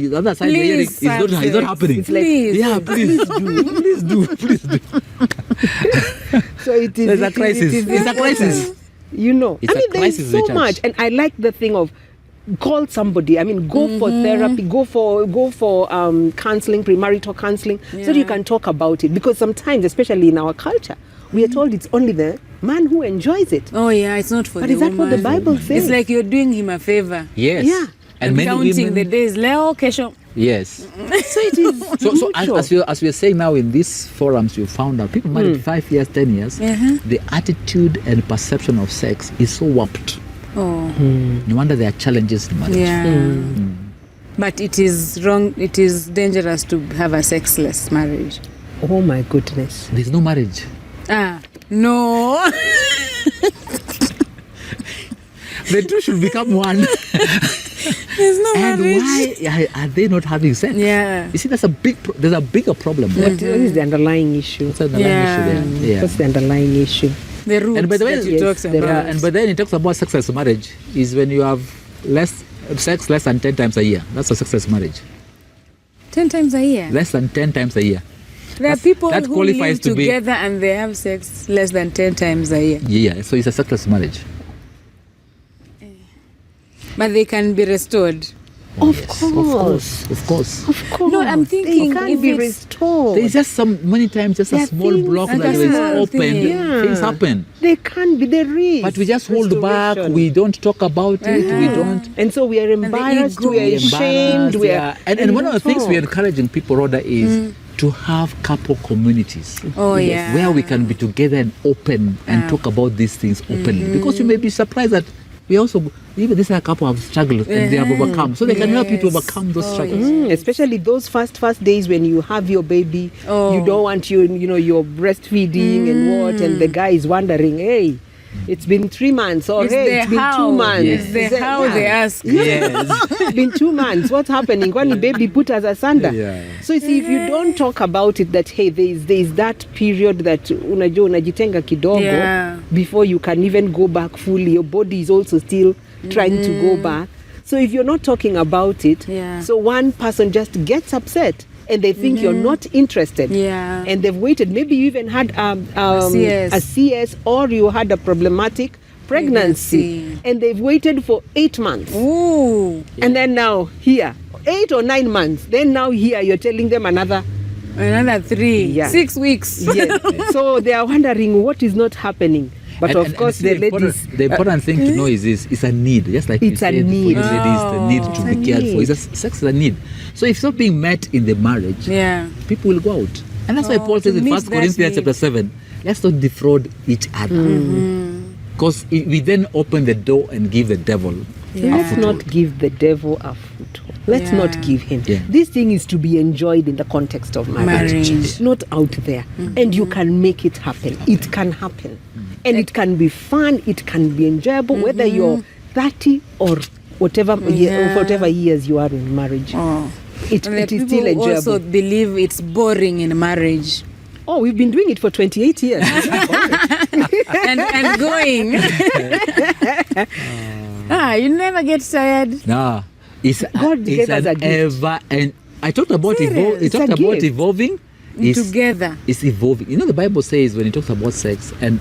hearing, Please, it's not happening. It's like, Please. Yeah, please do. So it is. There's a crisis. It's a crisis. You know, It's a there's crisis in the so church. much, and I like the thing of call somebody. I mean, go for therapy, go for counseling, premarital counseling, so that you can talk about it. Because sometimes, especially in our culture, we are told it's only the man who enjoys it. Oh yeah, it's not for But the is that what the woman. Bible says? It's like you're doing him a favor. Yes. Yeah. And many counting women. the days. Leo, kesho. Yes. So it is. So mutual. as we are saying now in these forums, you found out people married 5 years, 10 years, the attitude and perception of sex is so warped. Oh. No wonder there are challenges in marriage. Yeah. But it is wrong. It is dangerous to have a sexless marriage. Oh my goodness. There's no marriage. No. The two should become one. There's no And marriage. why are they not having sex? Yeah. You see, there's a bigger problem there. What is the underlying issue? What's the underlying issue there? Yeah. What's the underlying issue? The roots And by the way, that you yes, talked the about. and but then it talks about success marriage is when you have sex less than 10 times a year. That's a success marriage. 10 times a year. Less than 10 times a year. There are people that who qualifies live to be- together and they have sex less than 10 times a year. Yeah, so it's a success marriage. But they can be restored. Of Yes, course. of course. No, I'm thinking they can't if be it's- restored. There's just many times just There a are small things block like that a is small opened. thing. Yeah. Things happen. They can't be. There is. But we just hold back. restoration. We don't talk about it. We don't. And so we are embarrassed. ego. We are ashamed. Embarrassed, We are. yeah. And one of the things that's we're all. encouraging people, Rodah, is to have couple communities. Oh, yeah. Where we can be together and open and talk about these things openly. Because you may be surprised that we also, even this couple have struggled and they have overcome. So they can help you to Yes. overcome those struggles. Especially those first days when you have your baby, you don't want you're breastfeeding and what, and the guy is wondering, hey, it's been 3 months, or It's hey, the it's been how. 2 months. It's the how they ask. Yes. It's been 2 months. What's happening? When the baby put us asunder. Yeah. So you see, if you don't talk about it, that hey, there is that period that unajua unajitenga kidogo Yeah. before you can even go back fully. Your body is also still trying to go back. So if you're not talking about it, Yeah. so one person just gets upset and they think you're not interested. Yeah. And they've waited. Maybe you even had CS. a CS, or you had a problematic pregnancy. And they've waited for 8 months. Ooh. And then now here, 8 or 9 months. Then now here you're telling them another. Another 3. Yeah. 6 weeks. Yes. So they are wondering what is not happening. But of course see, the ladies. the important thing to know is this: it's a need, just like It's you a said, need. for you ladies, the need to It's be a cared for. need. Sex is a need. So if it's not being met in the marriage, Yeah. people will go out, and that's why Paul to says in meet 1 that Corinthians need. chapter 7, let's not defraud each other, because we then open the door and give the devil a Let's foothold. not give the devil a foothold. Let's Yeah. not give him. Yeah. This thing is to be enjoyed in the context of marriage. Marriage. Not out there. And you can make it happen. It can happen. And it can be fun. It can be enjoyable, whether you're 30 or whatever, Yeah. whatever years you are in marriage. Oh. It And the is people still enjoyable. also believe it's boring in marriage. Oh, we've been doing it for 28 years. and going. You never get tired. Nah, it's God it's gave us an a gift. ever and I talked about Serious? It's a gift. evolving. It's- Together. It's evolving. You know, the Bible says when it talks about sex, and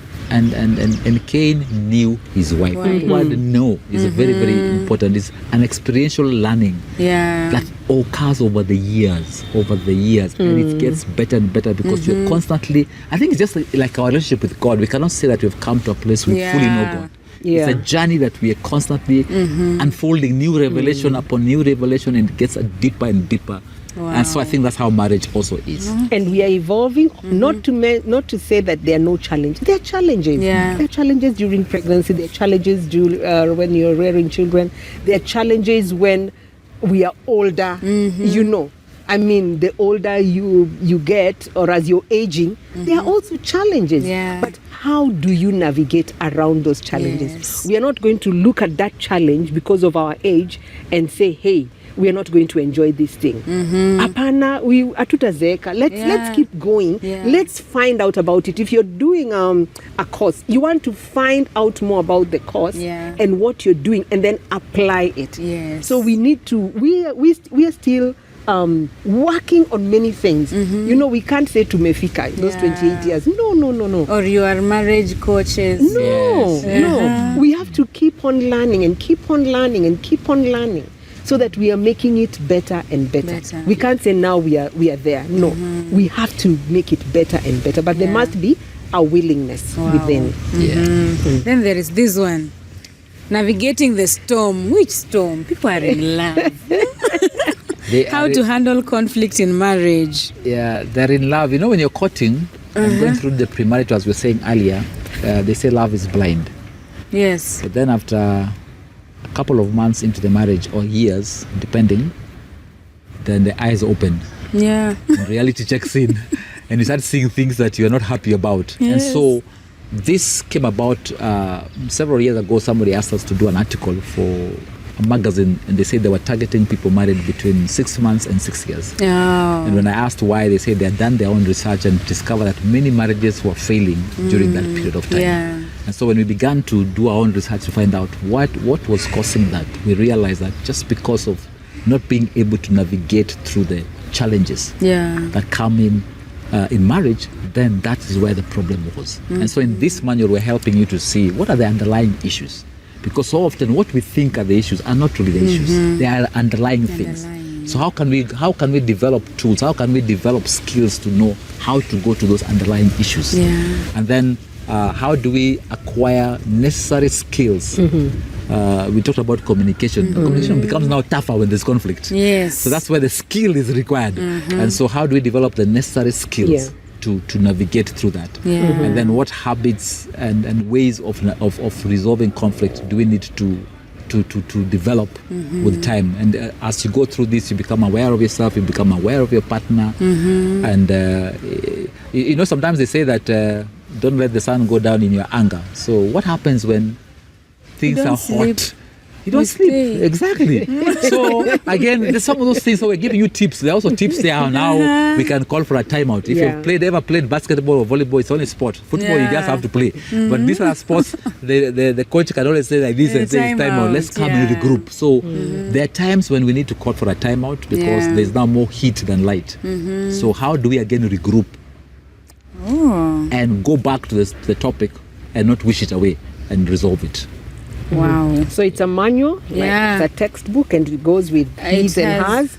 Cain knew his wife. Wife. The word know is very, very important. It's an experiential learning Yeah. that occurs over the years, and it gets better and better because you're constantly. I think it's just like our relationship with God. We cannot say that we've come to a place we fully know Yeah. God. Yeah. It's a journey that we are constantly unfolding new revelation upon new revelation, and it gets deeper and deeper. And so I think that's how marriage also is. And we are evolving. Not to say that there are no challenges. There are challenges. Yeah. There are challenges during pregnancy. There are challenges when you're rearing children. There are challenges when we are older. You know, I mean, the older you get, or as you're aging, there are also challenges. Yeah. But how do you navigate around those challenges? Yes. We are not going to look at that challenge because of our age and say, hey, we are not going to enjoy this thing. Apana, we atutazeka. Let's keep going. Yeah. Let's find out about it. If you're doing a course, you want to find out more about the course Yeah. and what you're doing, and then apply it. Yes. So we need to. We are still working on many things. You know, we can't say tumefika those Yeah. 28 years. No. Or you are marriage coaches. No, Yes. no. We have to keep on learning and keep on learning and keep on learning, so that we are making it better and better. Better. We can't say now we are there. No, we have to make it better and better. But there Yeah. must be a willingness within. Then there is this one. Navigating the storm. Which storm? People are in love. How to handle conflict in marriage. Yeah, they're in love. You know, when you're courting and going through the premarital, as we were saying earlier, they say love is blind. Yes. But then after a couple of months into the marriage, or years, depending, then the eyes open. Yeah. And reality checks in, and you start seeing things that you're not happy about. And Yes. so this came about several years ago. Somebody asked us to do an article for a magazine, and they said they were targeting people married between 6 months and 6 years. Oh. And when I asked why, they said they had done their own research and discovered that many marriages were failing during that period of time. Yeah. And so when we began to do our own research to find out what was causing that, we realized that just because of not being able to navigate through the challenges Yeah. that come in marriage, then that is where the problem was. And so in this manual, we're helping you to see what are the underlying issues. Because so often what we think are the issues are not really the issues. They are underlying things. So how can we develop tools? How can we develop skills to know how to go to those underlying issues? And then how do we acquire necessary skills? We talked about communication. Communication becomes now tougher when there's conflict. So that's where the skill is required. And so how do we develop the necessary skills to navigate through that? And then what habits and ways of resolving conflict do we need to develop with time? And as you go through this, you become aware of yourself, you become aware of your partner. And you know, sometimes they say that don't let the sun go down in your anger. So what happens when things are hot? You don't sleep. Exactly. So again, there's some of those things. So we're giving you tips. There are also tips there on how we can call for a timeout. If you've ever played basketball or volleyball, it's only sport. Football, you just have to play. But these are sports. The coach can always say like this and say it's timeout. Let's come in the group. So there are times when we need to call for a timeout because there's now more heat than light. So how do we again regroup and go back to the topic and not wish it away and resolve it? Wow. So it's a manual, like it's a textbook, and it goes with his and hers.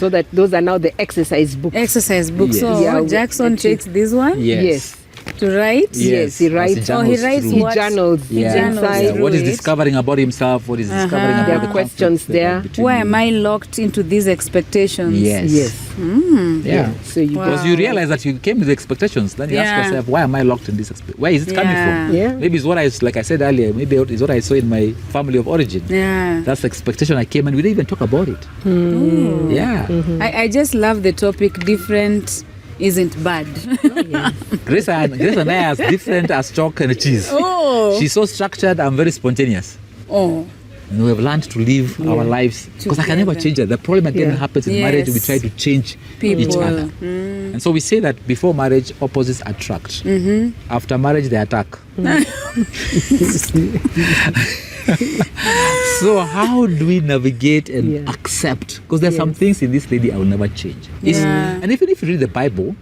So that those are now the exercise books. Exercise books. So Jackson takes this one? Yes. To write? Yes, he writes. Oh, he writes He what? journals. He journals. What he's discovering about himself, what he's discovering about There are the questions there. Why am I locked into these expectations? Yes. So you Because you realize that you came with expectations, then you ask yourself, why am I locked in this? Where is it coming from? Maybe it's what like I said earlier, maybe it's what I saw in my family of origin. That's the expectation I came and we didn't even talk about it. I just love the topic, different isn't bad. Grace and I are as different as chalk and cheese. She's so structured, I'm very spontaneous. And we have learned to live our lives because I can never change it. The problem again happens in marriage. We try to change each other. And so we say that before marriage, opposites attract. After marriage, they attack. So how do we navigate and accept? Because there's some things in this lady I will never change. And even if you read the Bible,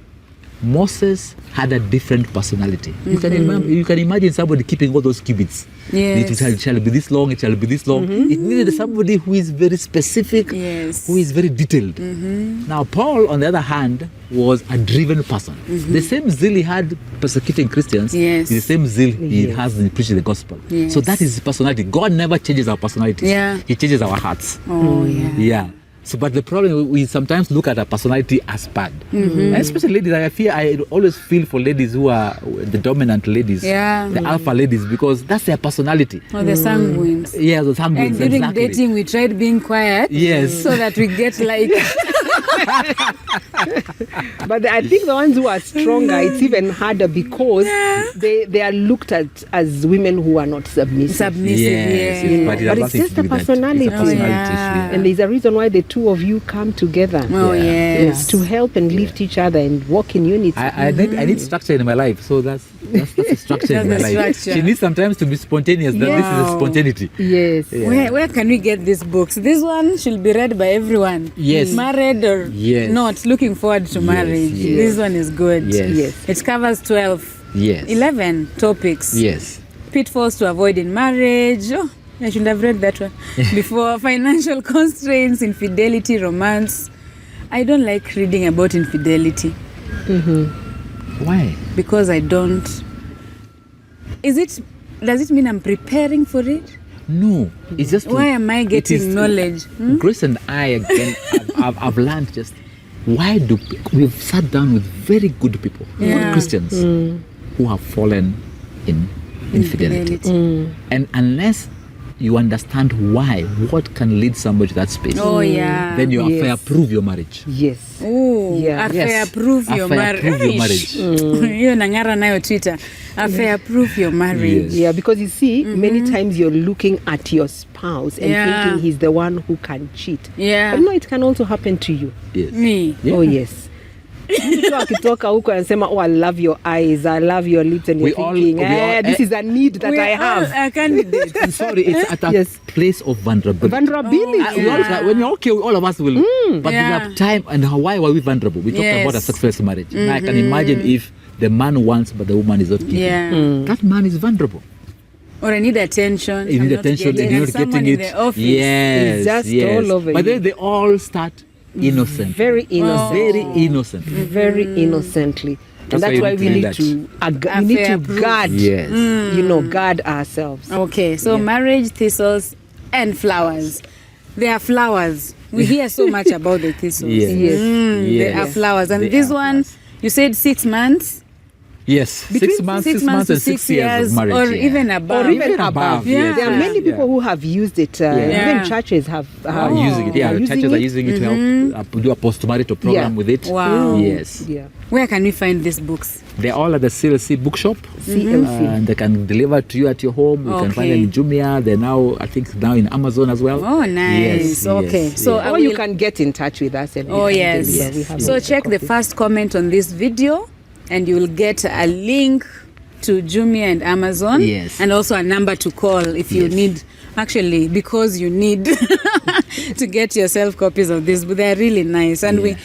Moses had a different personality. You can imagine somebody keeping all those cubits. It shall be this long, it shall be this long. It needed somebody who is very specific, who is very detailed. Now Paul, on the other hand, was a driven person. The same zeal he had persecuting Christians is the same zeal he has in preaching the gospel. So that is his personality. God never changes our personalities. He changes our hearts. So, but the problem, we sometimes look at a personality as bad. And especially ladies, I always feel for ladies who are the dominant ladies, the alpha ladies, because that's their personality. Or the sanguines. The sanguines. And during dating, we tried being quiet so that we get like... But I think the ones who are stronger, it's even harder because they are looked at as women who are not submissive. But it's just a personality. And there's a reason why the two of you come together to help and lift each other and walk in unity. I need structure in my life, so that's the structure in my life. She needs sometimes to be spontaneous. This is a spontaneity. Where can we get these books? This one should be read by everyone. Married or not, looking forward to marriage. This one is good. It covers 11 topics. Pitfalls to avoid in marriage. I should have read that one before. Financial constraints, infidelity, romance. I don't like reading about infidelity. Why? Because I don't. Does it mean I'm preparing for it? No, it's just. Why am I getting knowledge? Grace and I again, I've learned just why we've sat down with very good people, good Christians, who have fallen in infidelity, and unless you understand what can lead somebody to that space, then you affair-proof your marriage. Affair-proof your marriage. Hiyo nang'ara nayo Twitter. Affair-proof your marriage. Because you see, many times you're looking at your spouse and thinking he's the one who can cheat. But no, it can also happen to you. Me? Oh, yes. Mtu akitoka huko anasema, I love your eyes, I love your lips, and you're thinking, this is a need that I have. A candidate. Sorry, it's at a place of vulnerability. When you're okay, all of us will. But there's a time, and why were we vulnerable? We talked about a successful marriage. Now I can imagine if the man wants, but the woman is not giving. That man is vulnerable. Or I need attention. You I'm need not attention, getting and you're it. not Someone getting in it. the office. Yes, It's just yes. all over But you. then they all start innocent. Very innocent. Very innocent. Very innocently. And That's why that's you why need we to need do to we need to Affair-proof. guard. Yes. Guard ourselves. Okay, so marriage, thistles, and flowers. They are flowers. We hear so much about the thistles. Yes. Yes. They are Yes. flowers. And They this are one, flowers. you said 6 months? Yes. Between 6 months, 6 months to and 6 years of marriage. or yeah. even above. Or even above. Yeah. There are many people who have used it. Yeah. Even churches have Using it. Yeah, are churches are using it to help do a post-marital program Yeah. with it. Wow. Yes. Yeah. Where can we find these books? They're all at the CLC bookshop. CLC. And they can deliver to you at your home. You can find them in Jumia. They're now, I think, now in Amazon as well. Oh, nice. Yes, Okay. yes, So yes. I Or you will- can get in touch with us. And we Oh, can yes. deliver. We have So a check the copy. first comment on this video and you will get a link to Jumia and Amazon. Yes. And also a number to call if you Yes. need, actually, because you need to get yourself copies of this. But they're really nice. And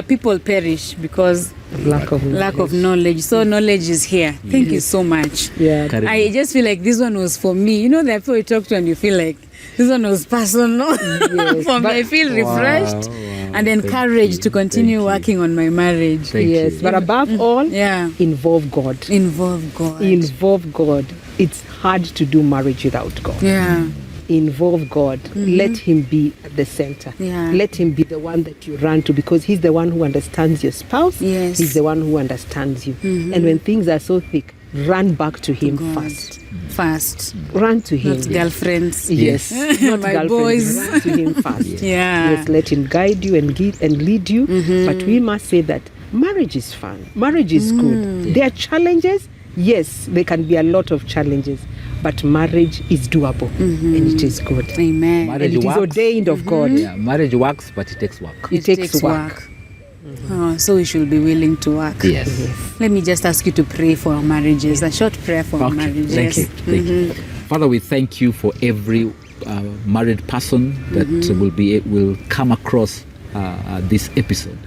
people perish because Lack of knowledge. So knowledge is here. Thank you so much. Yeah. Correct. I just feel like this one was for me. You know, the people you talk to and you feel like this one was personal. Yes, For me, but- I feel refreshed Wow, and thank encouraged you, to continue thank you. working on my marriage. Thank Yes, you. but above all, Yeah. involve God. Involve God. Involve God. It's hard to do marriage without God. Yeah. Involve God. Let Him be at the center. Yeah. Let Him be the one that you run to, because He's the one who understands your spouse. Yes. He's the one who understands you. And when things are so thick, run back to Him God. first. Fast. Run to Him. Not girlfriends. Yes, not My girlfriends. boys. Run to Him first. Yeah. Yes, let Him guide you and lead you. But we must say that marriage is fun. Marriage is good. There are challenges. Yes, there can be a lot of challenges, but marriage is doable and it is good. Amen. And Marriage it is works. ordained of God. Yeah, marriage works, but it takes work. It takes work. Oh, so we should be willing to work. Yes. Let me just ask you to pray for our marriages. A short prayer for our Okay, marriages. thank you. Thank you. Father, we thank you for every married person that will come across this episode.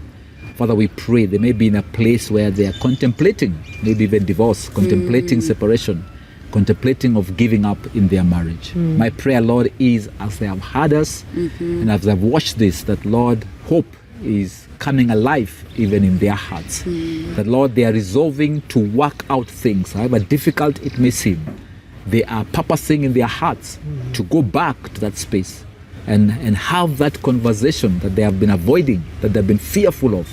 Father, we pray they may be in a place where they are contemplating, maybe even divorce, contemplating separation, contemplating of giving up in their marriage. My prayer, Lord, is as they have heard us and as they've watched this, that, Lord, hope is coming alive even in their hearts. That, Lord, they are resolving to work out things, however difficult it may seem. They are purposing in their hearts to go back to that space and have that conversation that they have been avoiding, that they've been fearful of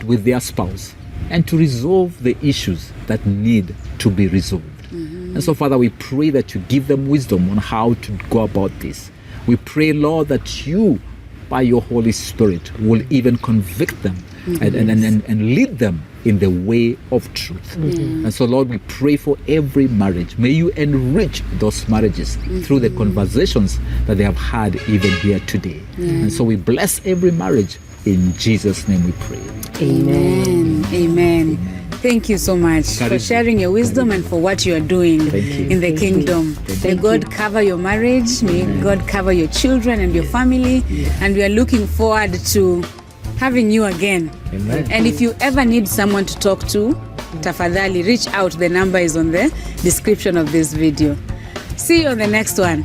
with their spouse, and to resolve the issues that need to be resolved. And so, Father, we pray that you give them wisdom on how to go about this. We pray, Lord, that you, by your Holy Spirit, will even convict them and lead them in the way of truth. And so, Lord, we pray for every marriage. May you enrich those marriages through the conversations that they have had even here today. And so we bless every marriage. In Jesus' name we pray. Amen. Amen. Thank you so much for sharing your wisdom and for what you are doing in the kingdom. May God cover your marriage. May God cover your children and your family. And we are looking forward to having you again. Amen. And if you ever need someone to talk to, tafadhali reach out. The number is on the description of this video. See you on the next one.